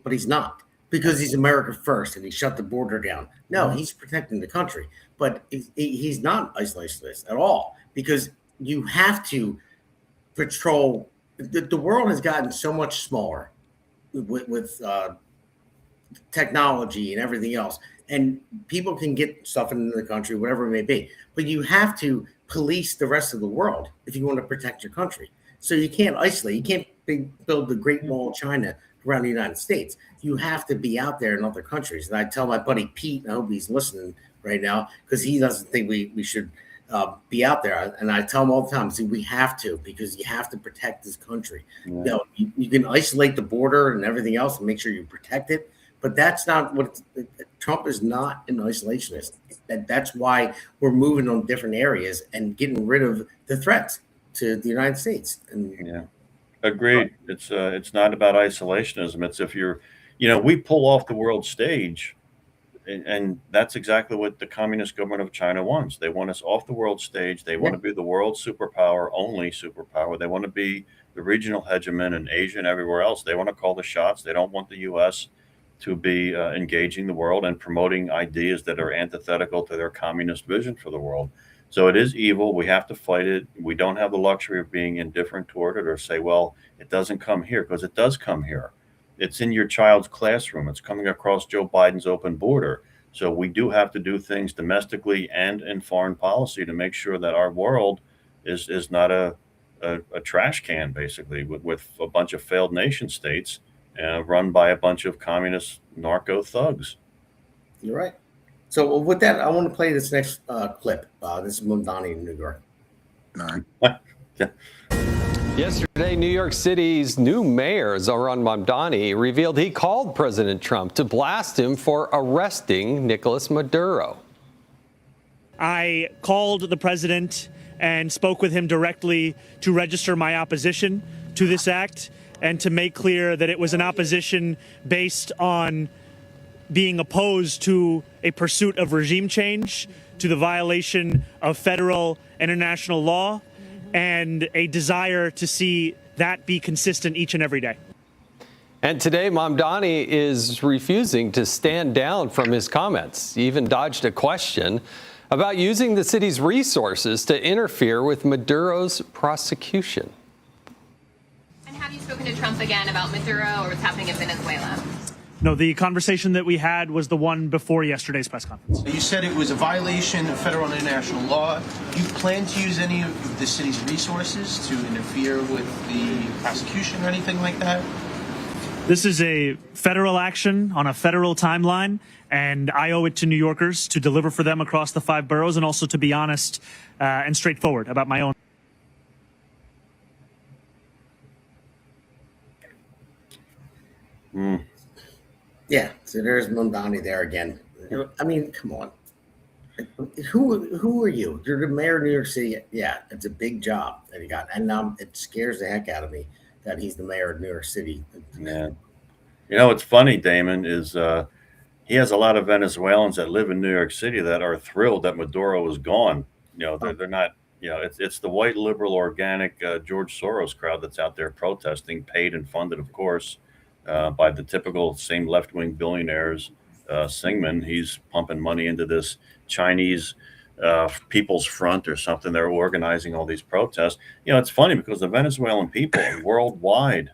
but he's not, because he's America first and he shut the border down. No, he's protecting the country, but he's not isolationist at all, because you have to patrol. The world has gotten so much smaller with technology and everything else, and people can get stuff into the country, whatever it may be, but you have to police the rest of the world if you want to protect your country. So you can't isolate. You can't build the Great Wall of China around the United States. You have to be out there in other countries. And I tell my buddy Pete, I hope he's listening right now, because he doesn't think we should be out there. And I tell him all the time, see, we have to, because you have to protect this country. Yeah. You can isolate the border and everything else and make sure you protect it, but that's not what Trump is. Not an isolationist. That's why we're moving on different areas and getting rid of the threats to the United States. And agreed. It's not about isolationism. It's if you're, we pull off the world stage, and that's exactly what the communist government of China wants. They want us off the world stage. They want to be the world superpower, only superpower. They want to be the regional hegemon in Asia and everywhere else. They want to call the shots. They don't want the U.S. to be engaging the world and promoting ideas that are antithetical to their communist vision for the world. So it is evil. We have to fight it. We don't have the luxury of being indifferent toward it or say, well, it doesn't come here, because it does come here. It's in your child's classroom. It's coming across Joe Biden's open border. So we do have to do things domestically and in foreign policy to make sure that our world is not a trash can, basically, with a bunch of failed nation states run by a bunch of communist narco thugs. You're right. So with that, I want to play this next clip. This is Mamdani in New York. All right. Yeah. Yesterday, New York City's new mayor, Zohran Mamdani, revealed he called President Trump to blast him for arresting Nicolas Maduro. I called the president and spoke with him directly to register my opposition to this act and to make clear that it was an opposition based on being opposed to a pursuit of regime change, to the violation of federal and international law, and a desire to see that be consistent each and every day. And today, Mamdani is refusing to stand down from his comments. He even dodged a question about using the city's resources to interfere with Maduro's prosecution. And have you spoken to Trump again about Maduro or what's happening in Venezuela? No, the conversation that we had was the one before yesterday's press conference. You said it was a violation of federal and international law. Do you plan to use any of the city's resources to interfere with the prosecution or anything like that? This is a federal action on a federal timeline, and I owe it to New Yorkers to deliver for them across the 5 boroughs, and also to be honest and straightforward about my own. Yeah, so there's Mamdani there again. I mean, come on. Who are you? You're the mayor of New York City. Yeah, it's a big job that he got. And it scares the heck out of me that he's the mayor of New York City. Yeah. You know, what's funny, Damon, is he has a lot of Venezuelans that live in New York City that are thrilled that Maduro is gone. You know, they're not, you know, it's the white liberal organic George Soros crowd that's out there protesting, paid and funded, of course, by the typical same left-wing billionaires. Singman, he's pumping money into this Chinese People's Front or something. They're organizing all these protests. You know, it's funny because the Venezuelan people worldwide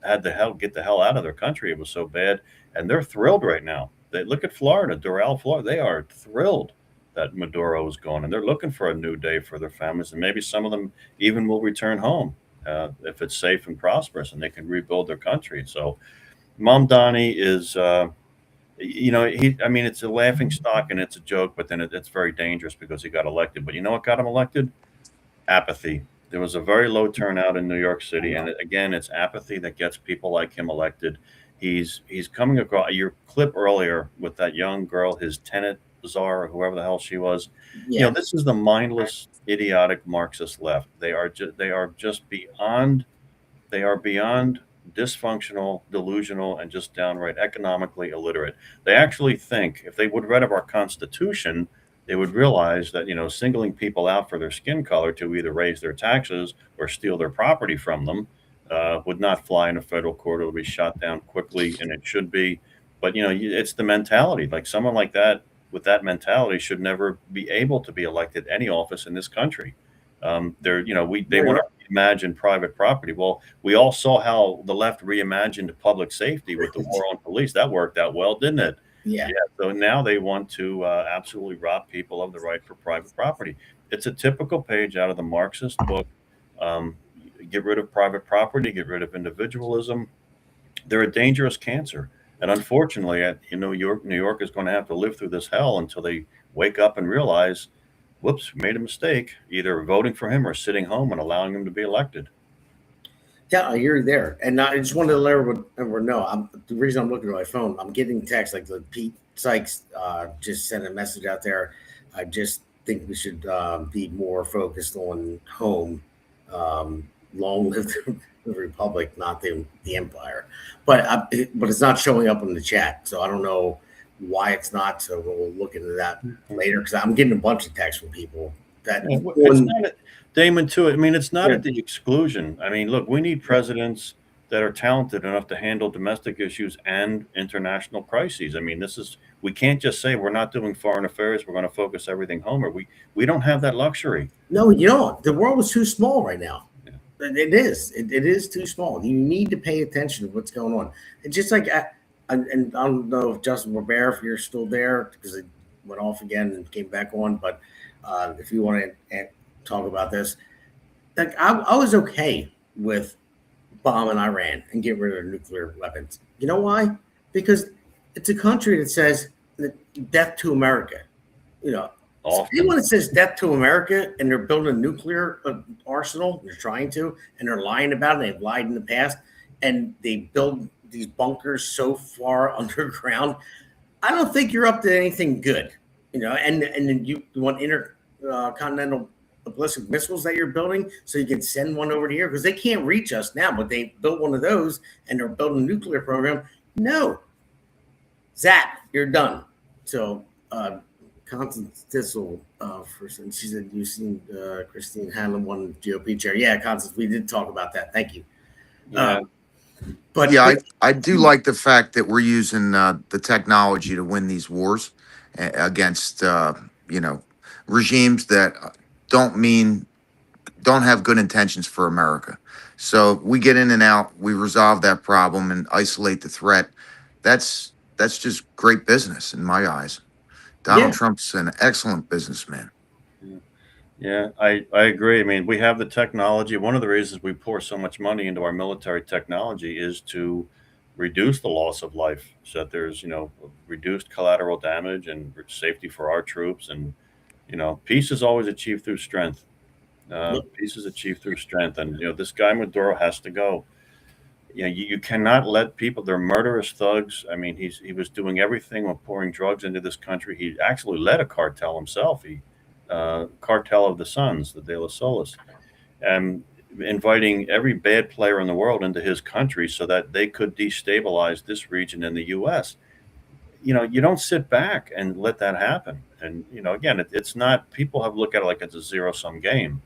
had to get the hell out of their country. It was so bad, and they're thrilled right now. They look at Florida, Doral, Florida. They are thrilled that Maduro is gone, and they're looking for a new day for their families, and maybe some of them even will return home if it's safe and prosperous, and they can rebuild their country. So, Mamdani is. You know, I mean, it's a laughing stock and it's a joke, but then it's very dangerous because he got elected. But you know what got him elected? Apathy. There was a very low turnout in New York City. And again, it's apathy that gets people like him elected. He's coming across your clip earlier with that young girl, his tenant czar, or whoever the hell she was. Yeah. You know, this is the mindless, idiotic Marxist left. They are just beyond dysfunctional, delusional, and just downright economically illiterate. They actually think if they would read of our Constitution, they would realize that, you know, singling people out for their skin color to either raise their taxes or steal their property from them would not fly in a federal court. It would be shot down quickly, and it should be. But, you know, it's the mentality. Like someone like that with that mentality should never be able to be elected any office in this country. They want to reimagine private property. Well, we all saw how the left reimagined public safety with the war on police. That worked out well, didn't it? Yeah. So now they want to absolutely rob people of the right for private property. It's a typical page out of the Marxist book. Get rid of private property, get rid of individualism. They're a dangerous cancer. And unfortunately, New York is going to have to live through this hell until they wake up and realize, whoops, made a mistake, either voting for him or sitting home and allowing him to be elected. Yeah, you're there. And I just wanted to let everyone know, the reason I'm looking at my phone, I'm getting texts like the Pete Sykes just sent a message out there. I just think we should be more focused on home. Long live the Republic, not the Empire. But it's not showing up in the chat, so I don't know why it's not. So we'll look into that later, because I'm getting a bunch of texts from people that it's not Damon too. I mean, it's not at the exclusion. I mean, look, we need presidents that are talented enough to handle domestic issues and international crises. I mean, we can't just say we're not doing foreign affairs, we're going to focus everything home. Or we don't have that luxury. No, you know, the world is too small right now. It is. It is too small. You need to pay attention to what's going on. It's just like, and I don't know if Justin Robert, if you're still there, because it went off again and came back on. But if you want to talk about this, like I was okay with bombing Iran and getting rid of nuclear weapons. You know why? Because it's a country that says death to America. You know, anyone that says death to America and they're building a nuclear arsenal, they're trying to, and they're lying about it, they've lied in the past, and they build these bunkers so far underground, I don't think you're up to anything good. You know, and then you want intercontinental ballistic missiles that you're building so you can send one over to here? Because they can't reach us now, but they built one of those and they're building a nuclear program. No. Zap, you're done. So, Constance Tissel, she said you've seen Christine Hanlon won GOP chair. Yeah, Constance, we did talk about that. Thank you. Yeah. But yeah, I do like the fact that we're using the technology to win these wars against regimes that don't have good intentions for America. So we get in and out, we resolve that problem and isolate the threat. That's just great business in my eyes. Donald Trump's an excellent businessman. Yeah, I agree. I mean, we have the technology. One of the reasons we pour so much money into our military technology is to reduce the loss of life so that there's, reduced collateral damage and safety for our troops. And, peace is always achieved through strength. Peace is achieved through strength. And, this guy Maduro has to go. You cannot let people, they're murderous thugs. I mean, he was doing everything with pouring drugs into this country. He actually led a cartel himself. Cartel of the Suns, the De La Solis, and inviting every bad player in the world into his country so that they could destabilize this region in the U.S. You don't sit back and let that happen. And, again, it's not, people have looked at it like it's a zero-sum game.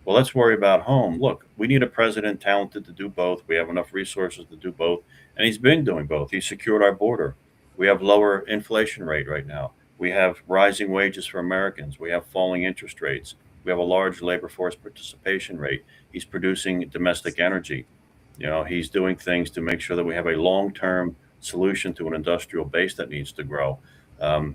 Well, let's worry about home. Look, we need a president talented to do both. We have enough resources to do both. And he's been doing both. He secured our border. We have lower inflation rate right now. We have rising wages for Americans. We have falling interest rates. We have a large labor force participation rate. He's producing domestic energy. He's doing things to make sure that we have a long-term solution to an industrial base that needs to grow.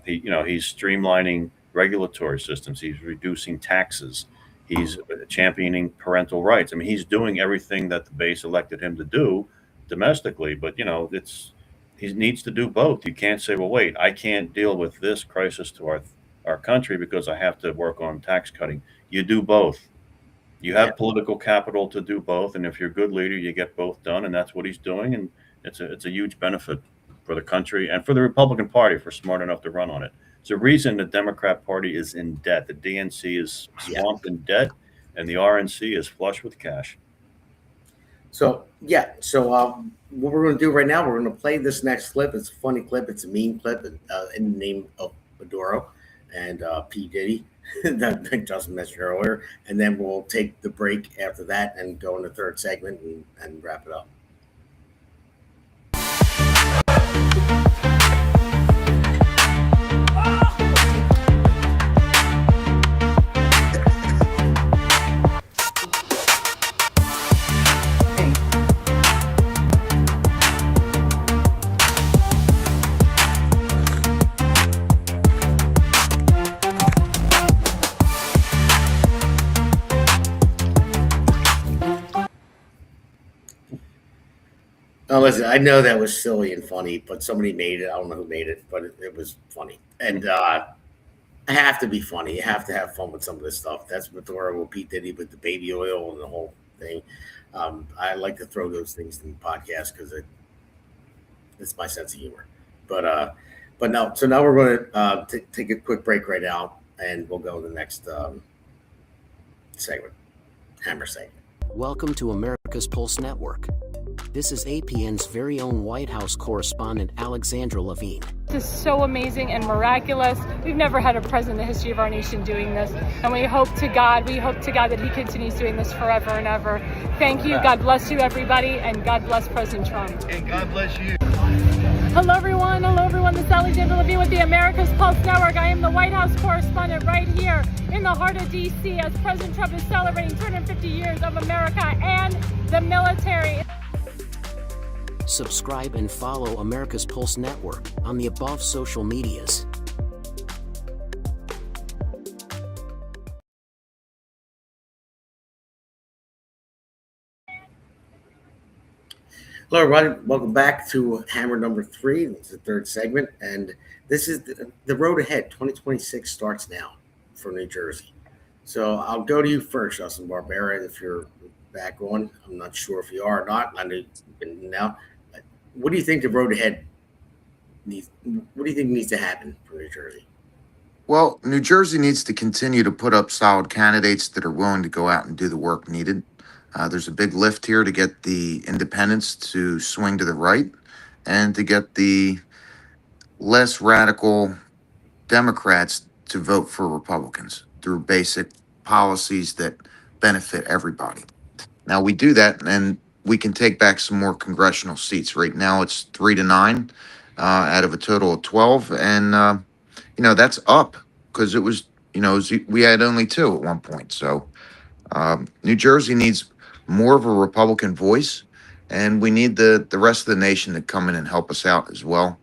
He's streamlining regulatory systems. He's reducing taxes. He's championing parental rights. I mean, he's doing everything that the base elected him to do domestically, but he needs to do both. You can't say, well, wait, I can't deal with this crisis to our country because I have to work on tax cutting. You do both. You have political capital to do both. And if you're a good leader, you get both done. And that's what he's doing. And it's a huge benefit for the country and for the Republican Party if we're smart enough to run on it. It's a reason the Democrat Party is in debt. The DNC is swamped in debt and the RNC is flush with cash. So what we're going to do right now, we're going to play this next clip. It's a funny clip. It's a meme clip in the name of Maduro and P. Diddy that Justin mentioned earlier. And then we'll take the break after that and go in the third segment and wrap it up. Oh, listen, I know that was silly and funny, but somebody made it. I don't know who made it, but it was funny. And I have to be funny. You have to have fun with some of this stuff. That's Maduro with Pete Diddy with the baby oil and the whole thing. I like to throw those things in the podcast because it's my sense of humor. But no. So now we're going to take a quick break right now, and we'll go to the next segment, Hammer segment. Welcome to America's Pulse Network. This is APN's very own White House correspondent, Alexandra Levine. This is so amazing and miraculous. We've never had a president in the history of our nation doing this. And we hope to God that he continues doing this forever and ever. Thank you. God bless you, everybody. And God bless President Trump. And God bless you. Hello, everyone. This is Alexandra Levine with the America's Pulse Network. I am the White House correspondent right here in the heart of D.C. as President Trump is celebrating 250 years of America and the military. Subscribe and follow America's Pulse Network on the above social medias. Hello, everybody. Welcome back to Hammer number 3. It's the third segment, and this is the road ahead. 2026 starts now for New Jersey. So I'll go to you first, Justin Barbera, if you're back on. I'm not sure if you are or not. I know you've been now. What do you think the road ahead needs? What do you think needs to happen for New Jersey? Well, New Jersey needs to continue to put up solid candidates that are willing to go out and do the work needed. There's a big lift here to get the independents to swing to the right and to get the less radical Democrats to vote for Republicans through basic policies that benefit everybody. Now we do that and we can take back some more congressional seats. Right now it's 3-9 out of a total of 12. And, that's up because it was, we had only 2 at one point. So New Jersey needs more of a Republican voice, and we need the rest of the nation to come in and help us out as well.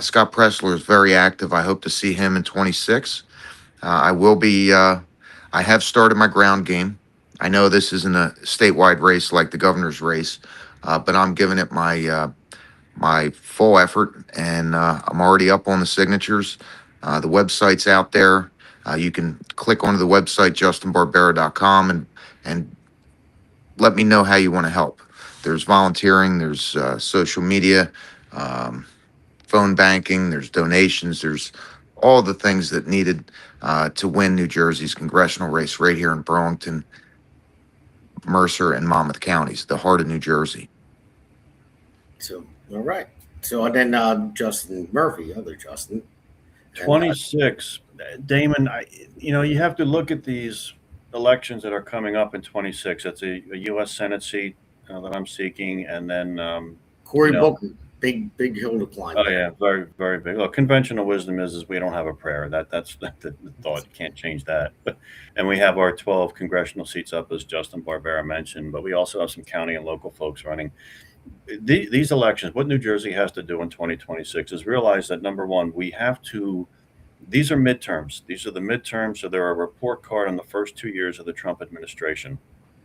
Scott Pressler is very active. I hope to see him in 26. I will be, I have started my ground game. I know this isn't a statewide race like the governor's race, but I'm giving it my full effort, and I'm already up on the signatures. The website's out there. You can click onto the website, justinbarbera.com, and let me know how you want to help. There's volunteering, there's social media, phone banking, there's donations, there's all the things that needed to win New Jersey's congressional race right here in Burlington, Mercer, and Monmouth counties, the heart of New Jersey. So, all right. So, and then Justin Murphy, other Justin. 26. Damon, you have to look at these elections that are coming up in 26. It's a U.S. Senate seat that I'm seeking, and then Cory Booker, big hill to climb. Oh yeah, very, very big. Look, conventional wisdom is we don't have a prayer. That's the thought. You can't change that. And we have our 12 congressional seats up, as Justin Barbera mentioned, but we also have some county and local folks running. These elections, what New Jersey has to do in 2026 is realize that, number one, we have to. These are midterms. These are the midterms, so they're a report card on the first 2 years of the Trump administration.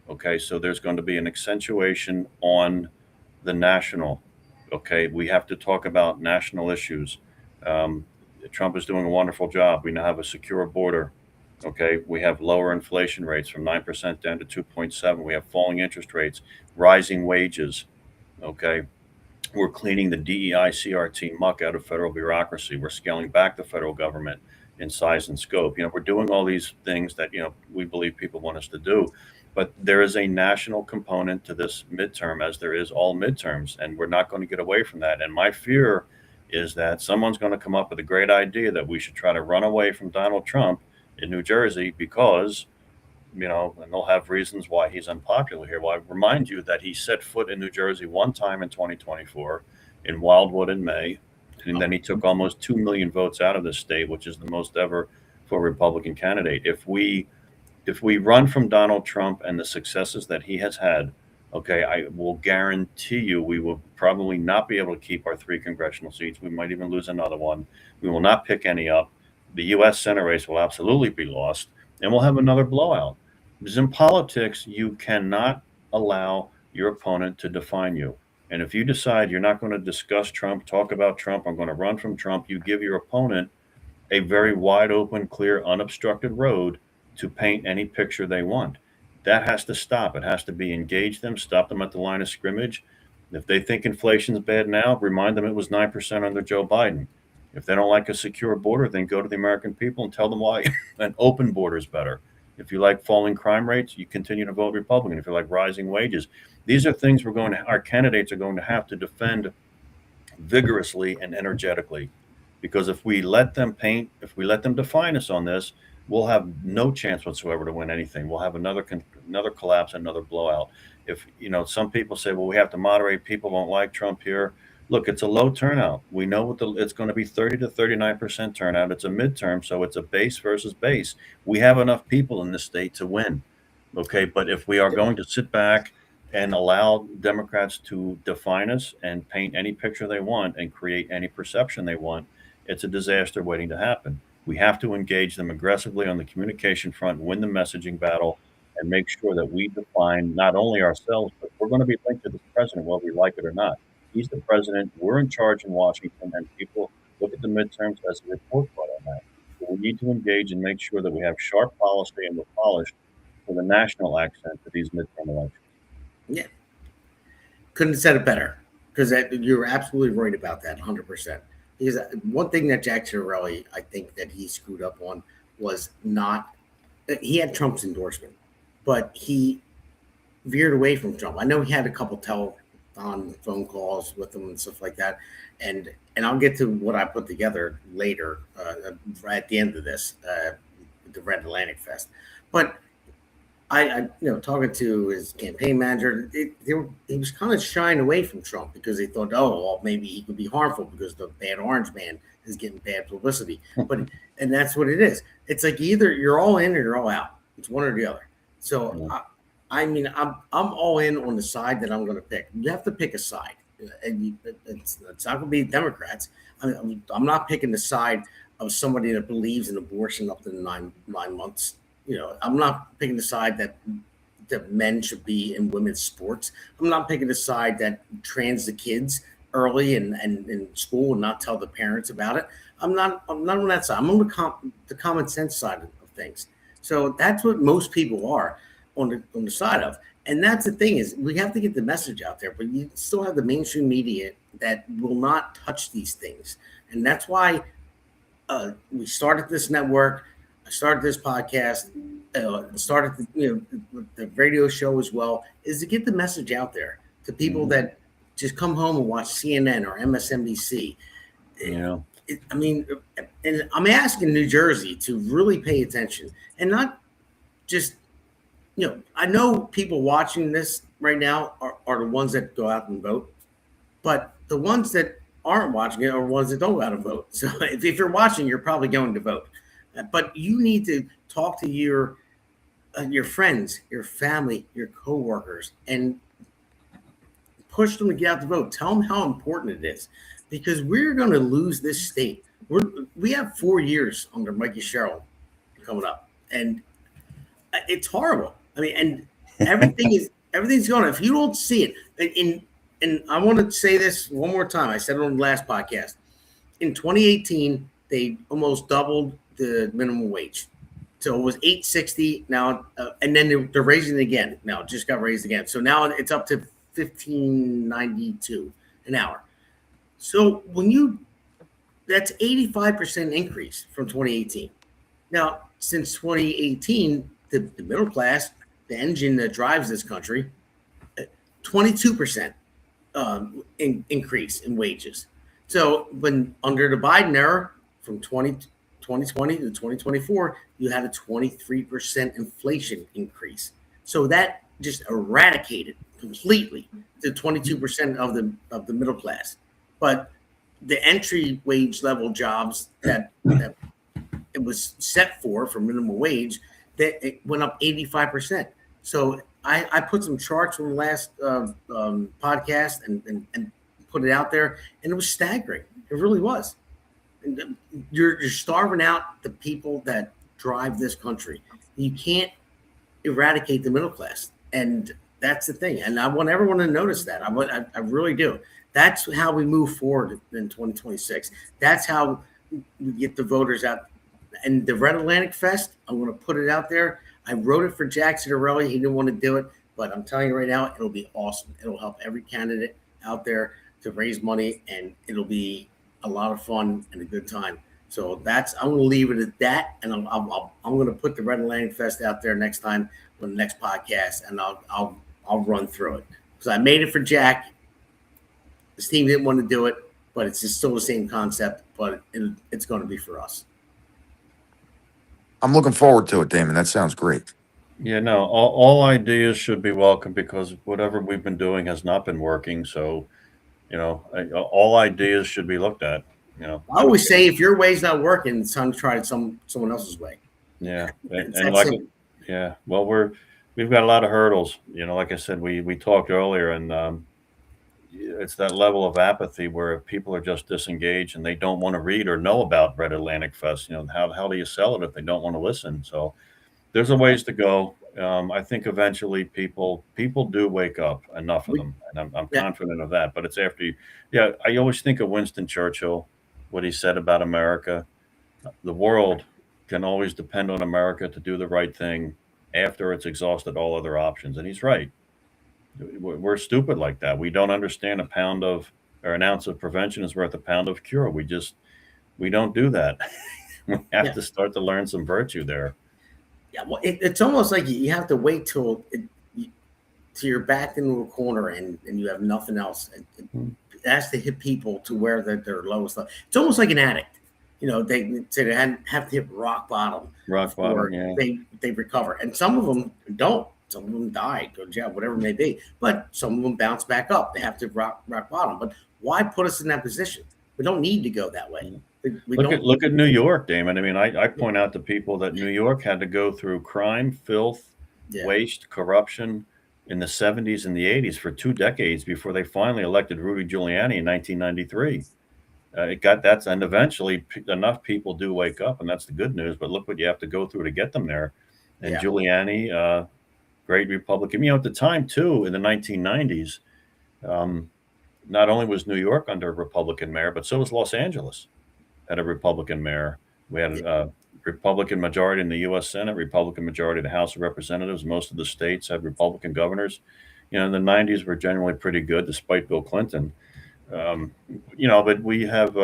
Okay, so there's going to be an accentuation on the national. Okay, we have to talk about national issues. Trump is doing a wonderful job. We now have a secure border. Okay, we have lower inflation rates from 9% down to 2.7. We have falling interest rates, rising wages. Okay, we're cleaning the DEI CRT muck out of federal bureaucracy. We're scaling back the federal government in size and scope. We're doing all these things that, we believe people want us to do. But there is a national component to this midterm, as there is all midterms, and we're not going to get away from that. And my fear is that someone's going to come up with a great idea that we should try to run away from Donald Trump in New Jersey because, and they'll have reasons why he's unpopular here. Well, I remind you that he set foot in New Jersey one time in 2024 in Wildwood in May, and then he took almost 2 million votes out of the state, which is the most ever for a Republican candidate. If we run from Donald Trump and the successes that he has had, okay, I will guarantee you we will probably not be able to keep our 3 congressional seats. We might even lose another one. We will not pick any up. The U.S. Senate race will absolutely be lost, and we'll have another blowout. Because in politics, you cannot allow your opponent to define you. And if you decide you're not going to discuss Trump, talk about Trump, I'm going to run from Trump, you give your opponent a very wide open, clear, unobstructed road to paint any picture they want. That has to stop. It has to be engage them, stop them at the line of scrimmage. If they think inflation's bad now, remind them it was 9% under Joe Biden. If they don't like a secure border, then go to the American people and tell them why an open border is better. If you like falling crime rates, you continue to vote Republican. If you like rising wages, these are things our candidates are going to have to defend vigorously and energetically. Because if we let them define us on this, we'll have no chance whatsoever to win anything. We'll have another collapse, another blowout. If, some people say, well, we have to moderate. People don't like Trump here. Look, it's a low turnout. We know it's going to be 30 to 39% turnout. It's a midterm, so it's a base versus base. We have enough people in this state to win. Okay, but if we are going to sit back and allow Democrats to define us and paint any picture they want and create any perception they want, it's a disaster waiting to happen. We have to engage them aggressively on the communication front, win the messaging battle, and make sure that we define not only ourselves, but we're going to be linked to this president, whether we like it or not. He's the president. We're in charge in Washington, and people look at the midterms as a report card on that. So we need to engage and make sure that we have sharp policy and we're polished for the national accent to these midterm elections. Yeah. Couldn't have said it better, because you're absolutely right about that, 100%. Because one thing that Jack Ciattarelli, I think that he screwed up on was not, he had Trump's endorsement, but he veered away from Trump. I know he had a couple telephone phone calls with him and stuff like that. And I'll get to what I put together later at the end of this, the Red Atlantic Fest. But I talking to his campaign manager, he was kind of shying away from Trump because they thought, oh, well, maybe he could be harmful because the bad orange man is getting bad publicity. And that's what it is. It's like either you're all in or you're all out. It's one or the other. So I'm all in on the side that I'm going to pick. You have to pick a side, and it's not going to be Democrats. I'm not picking the side of somebody that believes in abortion up to 9 months. I'm not picking the side that men should be in women's sports. I'm not picking the side that trans the kids early and in school and not tell the parents about it. I'm not on that side. I'm on the common sense side of things. So that's what most people are on the side of. And that's the thing, is we have to get the message out there, but you still have the mainstream media that will not touch these things. And that's why we started this network. I started this podcast, started the radio show as well, is to get the message out there to people that just come home and watch CNN or MSNBC. And I'm asking New Jersey to really pay attention and not just, I know people watching this right now are the ones that go out and vote, but the ones that aren't watching it are ones that don't go out and vote. So if you're watching, you're probably going to vote. But you need to talk to your friends, your family, your coworkers, and push them to get out to vote. Tell them how important it is, because we're going to lose this state. We have 4 years under Mikey Sherrill coming up, and it's horrible. And everything's going. If you don't see it, and I want to say this one more time. I said it on the last podcast. In 2018, they almost doubled the minimum wage, so it was $8.60 now, and then they're raising it again. Now it just got raised again, so now it's up to $15.92 an hour. So that's 85% increase from 2018. Now since 2018, the middle class, the engine that drives this country, 22% increase in wages. So when under the Biden era, from 2020 to 2024, you had a 23% inflation increase. So that just eradicated completely the 22% of the middle class. But the entry wage level jobs that it was set for minimum wage, that it went up 85%. So I put some charts from the last podcast and put it out there, and it was staggering. It really was. And you're starving out the people that drive this country. You can't eradicate the middle class, and that's the thing. And I want everyone to notice that. I really do. That's how we move forward in 2026. That's how we get the voters out. And the Red Atlantic Fest, I'm going to put it out there. I wrote it for Jack Ciattarelli. He didn't want to do it, but I'm telling you right now, it'll be awesome. It'll help every candidate out there to raise money, and it'll be a lot of fun and a good time. So I'm going to leave it at that, and I'm going to put the Red Atlantic Fest out there next time on the next podcast, and I'll run through it, because I made it for Jack. His team didn't want to do it, but it's just still the same concept, but it's going to be for us. I'm looking forward to it, Damon. That sounds great. Yeah, no, all ideas should be welcome, because whatever we've been doing has not been working. So, all ideas should be looked at. I always say, if your way's not working, it's time to try someone else's way. Yeah, well, we've got a lot of hurdles. Like I said, we talked earlier, and it's that level of apathy where people are just disengaged and they don't want to read or know about Red Atlantic Fest. How do you sell it if they don't want to listen? So there's a ways to go. I think eventually people do wake up, enough of them, and I'm confident of that. But it's after you. Yeah, I always think of Winston Churchill, what he said about America. The world can always depend on America to do the right thing after it's exhausted all other options. And he's right. We're stupid like that. We don't understand a pound of or an ounce of prevention is worth a pound of cure. We don't do that. We have to start to learn some virtue there. Yeah, well, it's almost like you have to wait till you're backed into a corner and you have nothing else. It has to hit people to where their lowest level. It's almost like an addict. They say they have to hit rock bottom. Rock bottom, yeah. They recover. And some of them don't. Some of them die, go to jail, whatever it may be. But some of them bounce back up. They have to rock bottom. But why put us in that position? We don't need to go that way. Look at New York, Damon. I mean, I point out to people that New York had to go through crime, filth, waste, corruption in the 70s and the 80s for 2 decades before they finally elected Rudy Giuliani in 1993. And eventually enough people do wake up, and that's the good news. But look what you have to go through to get them there. And Giuliani, great Republican. At the time too, in the 1990s, not only was New York under a Republican mayor, but so was Los Angeles had a Republican mayor. We had a Republican majority in the U.S. Senate, Republican majority in the House of Representatives. Most of the states had Republican governors. In the 90s were generally pretty good, despite Bill Clinton. But we have,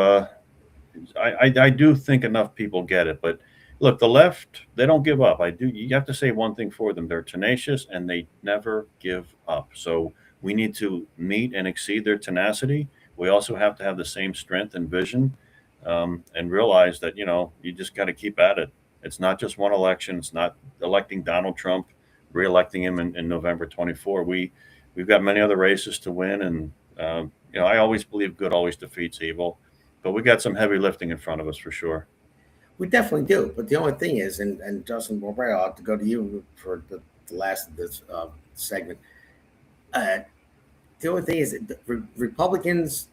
I do think enough people get it. But look, the left, they don't give up. You have to say one thing for them. They're tenacious and they never give up. So we need to meet and exceed their tenacity. We also have to have the same strength and vision, and realize that, you just got to keep at it. It's not just one election. It's not electing Donald Trump, re-electing him in November 24. We've got many other races to win. And, I always believe good always defeats evil, but we got some heavy lifting in front of us for sure. We definitely do. But the only thing is, and Justin Barbera, I'll have to go to you for the last of this segment. The only thing is that Republicans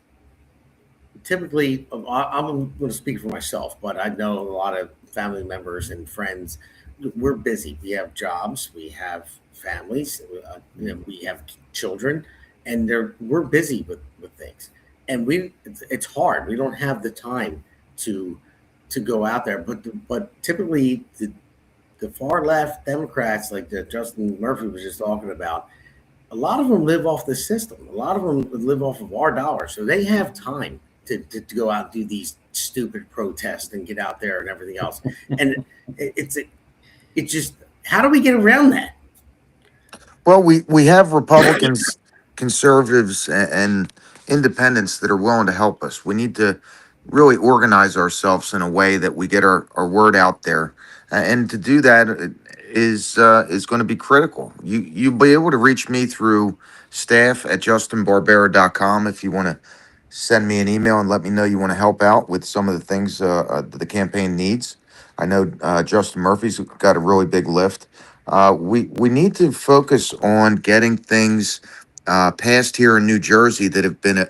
typically, I'm going to speak for myself, but I know a lot of family members and friends. We're busy. We have jobs. We have families. We have children, and we're busy with things. And it's hard. We don't have the time to go out there. But typically the far left Democrats, like Justin Murphy was just talking about, a lot of them live off the system. A lot of them live off of our dollars. So they have time to go out and do these stupid protests and get out there and everything else. And it's just, how do we get around that? Well, we have Republicans, conservatives, and independents that are willing to help us. We need to really organize ourselves in a way that we get our word out there. And to do that is going to be critical. You'll be able to reach me through staff@justinbarbera.com if you want to send me an email and let me know you want to help out with some of the things that the campaign needs. I know Justin Murphy's got a really big lift. We need to focus on getting things passed here in New Jersey that have been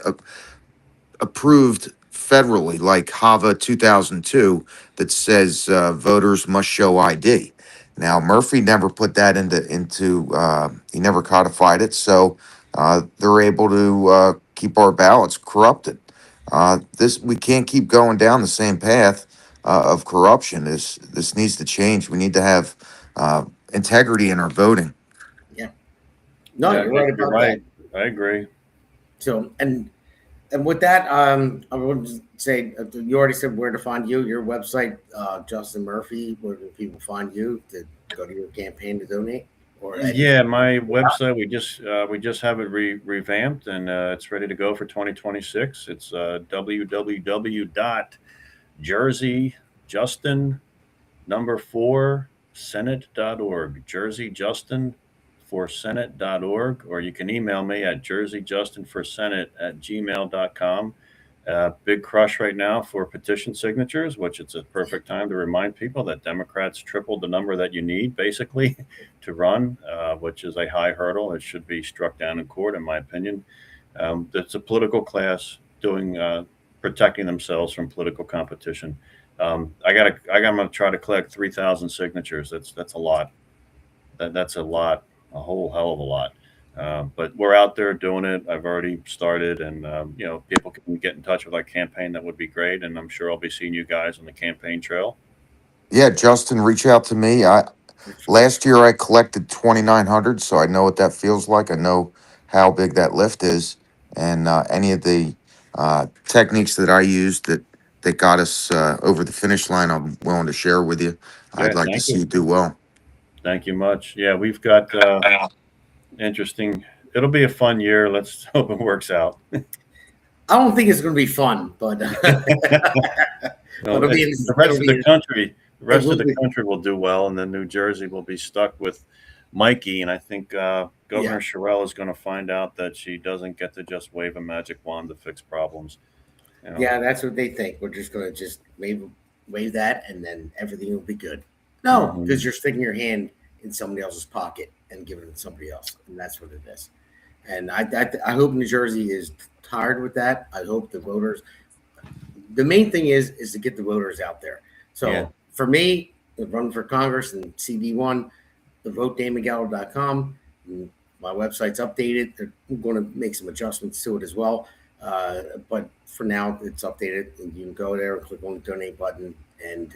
approved federally, like HAVA 2002, that says voters must show ID. Now, Murphy never put that into he never codified it, so they're able to keep our ballots corrupted. We can't keep going down the same path of corruption. This needs to change. We need to have integrity in our voting. Yeah. No, you're right about that. I agree. So, and with that, I would say, you already said where to find you, your website, Justin Murphy. Where do people find you to go to your campaign to donate? Yeah, my website, we just have it revamped, and it's ready to go for 2026. It's www.jerseyjustin4senate.org, jerseyjustin4senate.org, or you can email me at jerseyjustin4senate@gmail.com. Big crush right now for petition signatures, which it's a perfect time to remind people that Democrats tripled the number that you need, basically, to run, which is a high hurdle. It should be struck down in court, in my opinion. It's a political class protecting themselves from political competition. I'm going to try to collect 3,000 signatures. That's a lot. That's a lot, a whole hell of a lot. But we're out there doing it. I've already started, and people can get in touch with our campaign. That would be great, and I'm sure I'll be seeing you guys on the campaign trail. Yeah, Justin, reach out to me. Last year I collected 2,900, so I know what that feels like. I know how big that lift is, and any of the techniques that I used that got us over the finish line. I'm willing to share with you. Yeah, I'd like to see you do well. Thank you much. Yeah, we've got interesting. It'll be a fun year. Let's hope it works out. I don't think it's going to be fun, but No, the rest of the country, will do well, and then New Jersey will be stuck with Mikey. And I think Governor Sherrill is going to find out that she doesn't get to just wave a magic wand to fix problems. You know? Yeah, that's what they think. We're just going to just wave that, and then everything will be good. No, because you're sticking your hand in somebody else's pocket and giving it to somebody else, and that's what it is. And I hope New Jersey is tired with that. I hope the voters. The main thing is to get the voters out there. So for me, run for Congress and CD1, the votedamongaldo.com. My website's updated. They're going to make some adjustments to it as well. But for now, it's updated, and you can go there and click on the donate button. And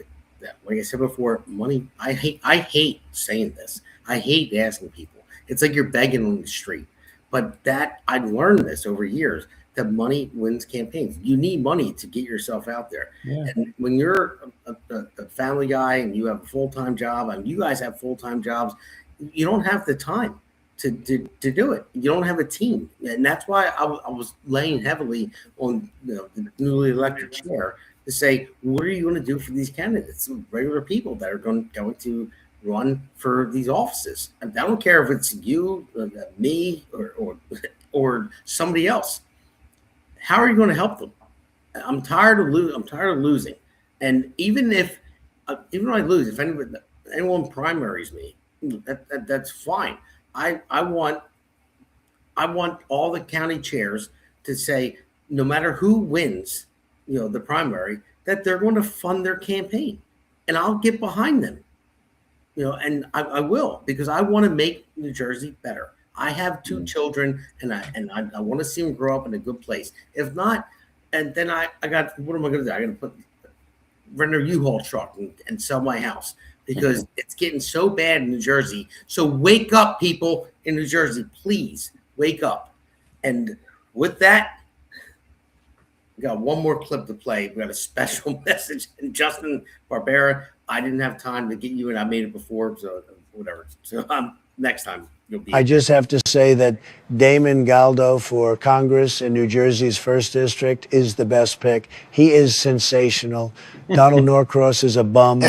like I said before, money. I hate saying this. I hate asking people. It's like you're begging on the street. But that I've learned this over years. That money wins campaigns. You need money to get yourself out there. Yeah. And when you're a family guy and you have a full-time job, and you guys have full-time jobs, you don't have the time to do it. You don't have a team. And that's why I was laying heavily on the newly elected chair to say, what are you going to do for these candidates, regular people that are going to run for these offices? And I don't care if it's you, me, or somebody else. How are you going to help them? I'm tired of losing. And even if I lose, if anyone primaries me, that's fine. I want all the county chairs to say, no matter who wins, the primary, that they're going to fund their campaign, and I'll get behind them. And I will, because I want to make New Jersey better. I have 2 children, and I want to see them grow up in a good place. If not, and then I got, what am I going to do? I'm going to rent a U-Haul truck and sell my house, because it's getting so bad in New Jersey. So wake up, people in New Jersey, please wake up. And with that, we got one more clip to play. We got a special message. And Justin Barbera, I didn't have time to get you, and I made it before, so whatever. So next time. I just have to say that Damon Galdo for Congress in New Jersey's 1st District is the best pick. He is sensational. Donald Norcross is a bum.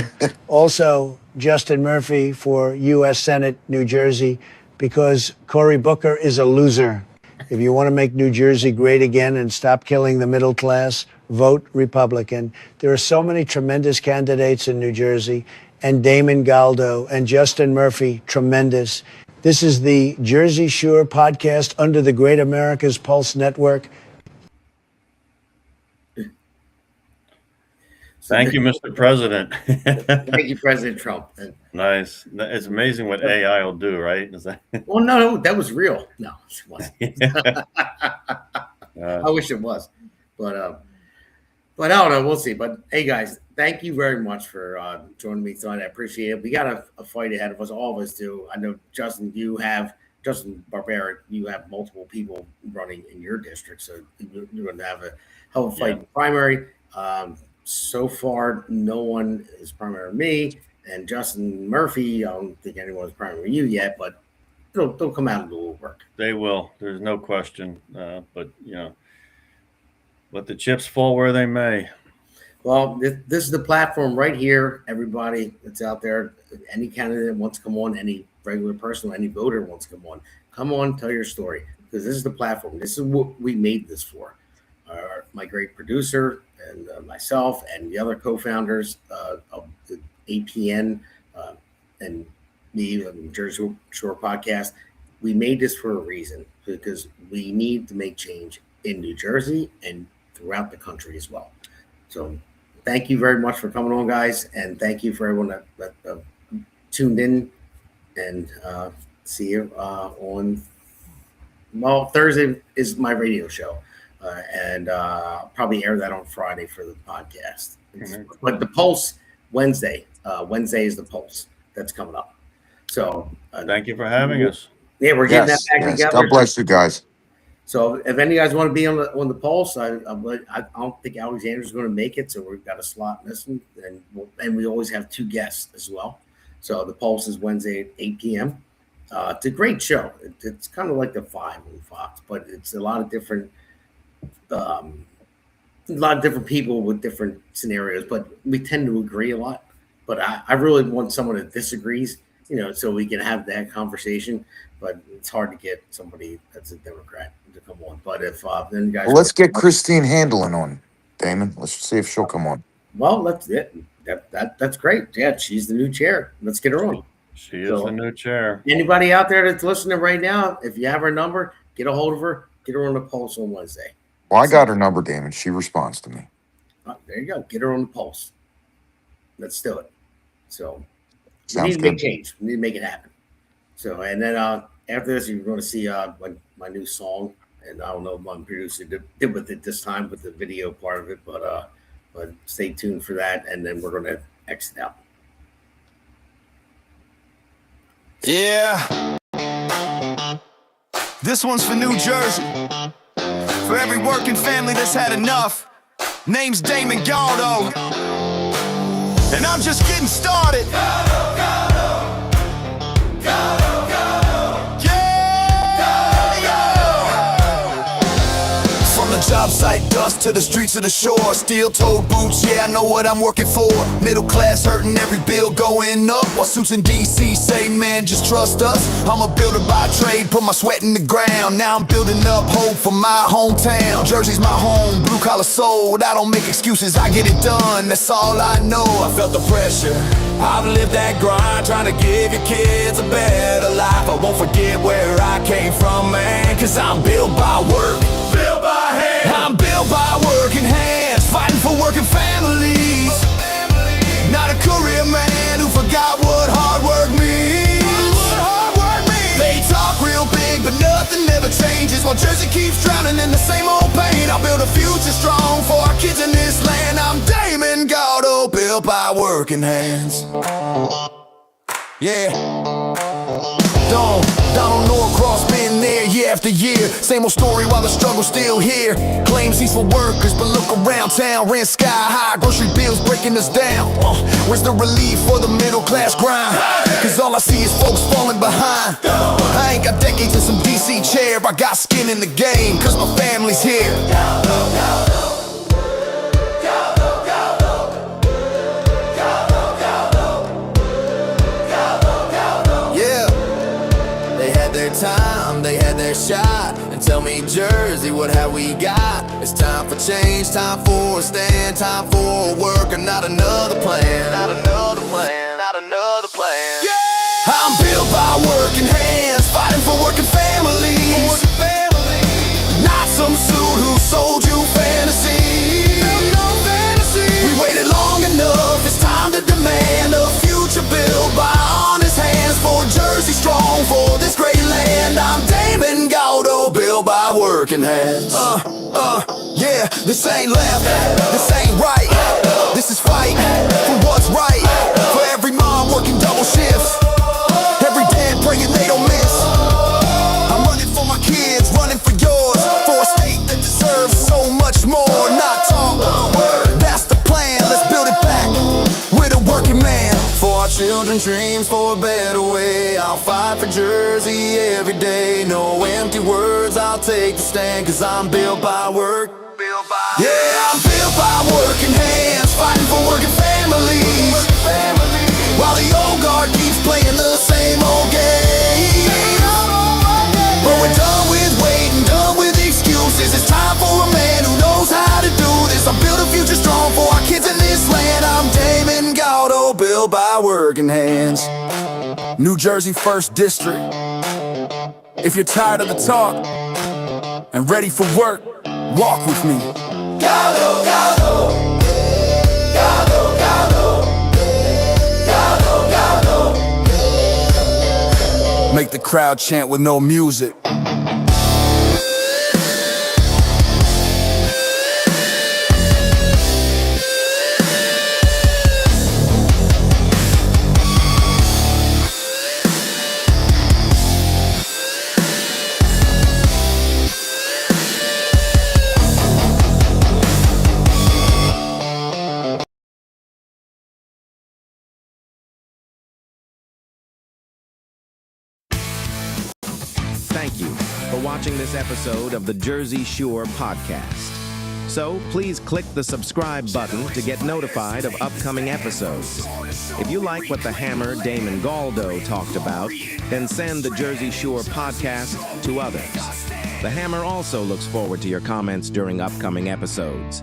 Also, Justin Murphy for U.S. Senate, New Jersey, because Cory Booker is a loser. If you want to make New Jersey great again and stop killing the middle class, vote Republican. There are so many tremendous candidates in New Jersey, and Damon Galdo and Justin Murphy, tremendous. This is the Jersey Shore podcast under the Great America's Pulse Network. Thank you, Mr. President. Thank you, President Trump. Nice. It's amazing what AI will do, right? Is that... Well, no, that was real. No, it wasn't. I wish it was, but I don't know. We'll see. But hey, guys, thank you very much for joining me tonight. I appreciate it. We got a fight ahead of us. All of us do. I know, Justin, Justin Barbera, you have multiple people running in your district, so you're going to have a hell of a fight in the primary. So far, no one is primary me, and Justin Murphy, I don't think anyone's primary you yet, but they'll come out and do a little work. They will. There's no question. But let the chips fall where they may. Well, this is the platform right here. Everybody that's out there, any candidate wants to come on, any regular person, any voter wants to come on, tell your story, because this is the platform. This is what we made this for. My great producer and myself and the other co-founders of the APN and me, the Jersey Shore podcast, we made this for a reason, because we need to make change in New Jersey and throughout the country as well. So thank you very much for coming on, guys, and thank you for everyone that tuned in, and see you on, Thursday is my radio show. And probably air that on Friday for the podcast. But the Pulse Wednesday is the Pulse that's coming up. So thank you for having us. Yeah, we're getting that back together. God bless you guys. So if any of you guys want to be on the pulse, I don't think Alexander's going to make it, so we've got a slot missing, and we always have 2 guests as well. So the pulse is Wednesday at 8 p.m. It's a great show. It's kind of like the 5 on Fox, but it's a lot of different people with different scenarios. But we tend to agree a lot. But I really want someone that disagrees, so we can have that conversation. But it's hard to get somebody that's a Democrat to come on. But if then you guys, Well, let's get Christine Handling on, Damon. Let's see if she'll come on. Well, that's it. That's great. Yeah, she's the new chair. Let's get her on. She is the new chair. Anybody out there that's listening right now, if you have her number, get a hold of her. Get her on the pulse on Wednesday. Well, I got her number, Damon. She responds to me. There you go. Get her on the pulse. Let's do it. So we Sounds need to make good. change. We need to make it happen. So, and then after this, you're going to see my new song. And I don't know if my producer did with it this time with the video part of it, but stay tuned for that. And then we're going to exit out. Yeah. This one's for New Jersey. For every working family that's had enough. Name's Damon Galdo. And I'm just getting started. Galdo, Galdo. Galdo, Galdo. Yeah, yeah. From the job site dust to the streets of the shore. Steel-toed boots, yeah, I know what I'm working for. Middle class hurting, every bill going up. While suits in D.C. say, man, just trust us. I'm a builder by trade, put my sweat in the ground. Now I'm building up hope for my hometown. Jersey's my home, blue-collar soul. I don't make excuses, I get it done, that's all I know. I felt the pressure, I've lived that grind, trying to give your kids a better life. I won't forget where I came from, man, cause I'm built by work, built by hands. I'm built by working hands, fighting for working families. Not a career man who forgot what hard work means. They talk real big, but nothing ever changes. While Jersey keeps drowning in the same old pain, I'll build a future strong for our kids in this land. I'm Damon Galdo, built by working hands. Yeah. Donald Norcross been there year after year. Same old story while the struggle's still here. Claims he's for workers, but look around town. Rent sky high, grocery bills breaking us down. Where's the relief for the middle class grind? Cause all I see is folks falling behind. I ain't got decades in some DC chair. I got skin in the game, cause my family's here. Time, they had their shot, and tell me, Jersey, what have we got? It's time for change, time for a stand, time for work, and not another plan, not another plan, not another plan. Yeah! I'm built by working hands, fighting for working families. Not some suit who sold you fantasy. No fantasy. We waited long enough, it's time to demand a future built by honest hands. For Jersey strong, for this great land. I'm Damon Galdo, built by working hands. Yeah, this ain't left, this ain't right. This is fight for what's right. For every mom working double shifts, every dad praying they don't miss. I'm running for my kids, running for yours, for a state that deserves so much more. Not talk, that's the plan. Let's build it back with a working man. For our children's dreams, for a better way. I'll fight for Jersey every day. No empty words, I'll take the stand. Cause I'm built by work. Yeah, I'm built by working hands, fighting for working families. While the old guard keeps playing the same old game. But we're done with waiting, done with excuses. It's time for a man who knows how to do this. I build a future strong for our kids in this land. I'm Damon Galdo, built by working hands. New Jersey 1st District. If you're tired of the talk and ready for work, walk with me. Galdo, Galdo. Galdo, Galdo. Galdo, Galdo. Make the crowd chant with no music. thank you for watching this episode of the Jersey Shore podcast. So please click the subscribe button to get notified of upcoming episodes. If you like what the hammer Damon Galdo talked about, then send the Jersey Shore podcast to others. The hammer also looks forward to your comments during upcoming episodes.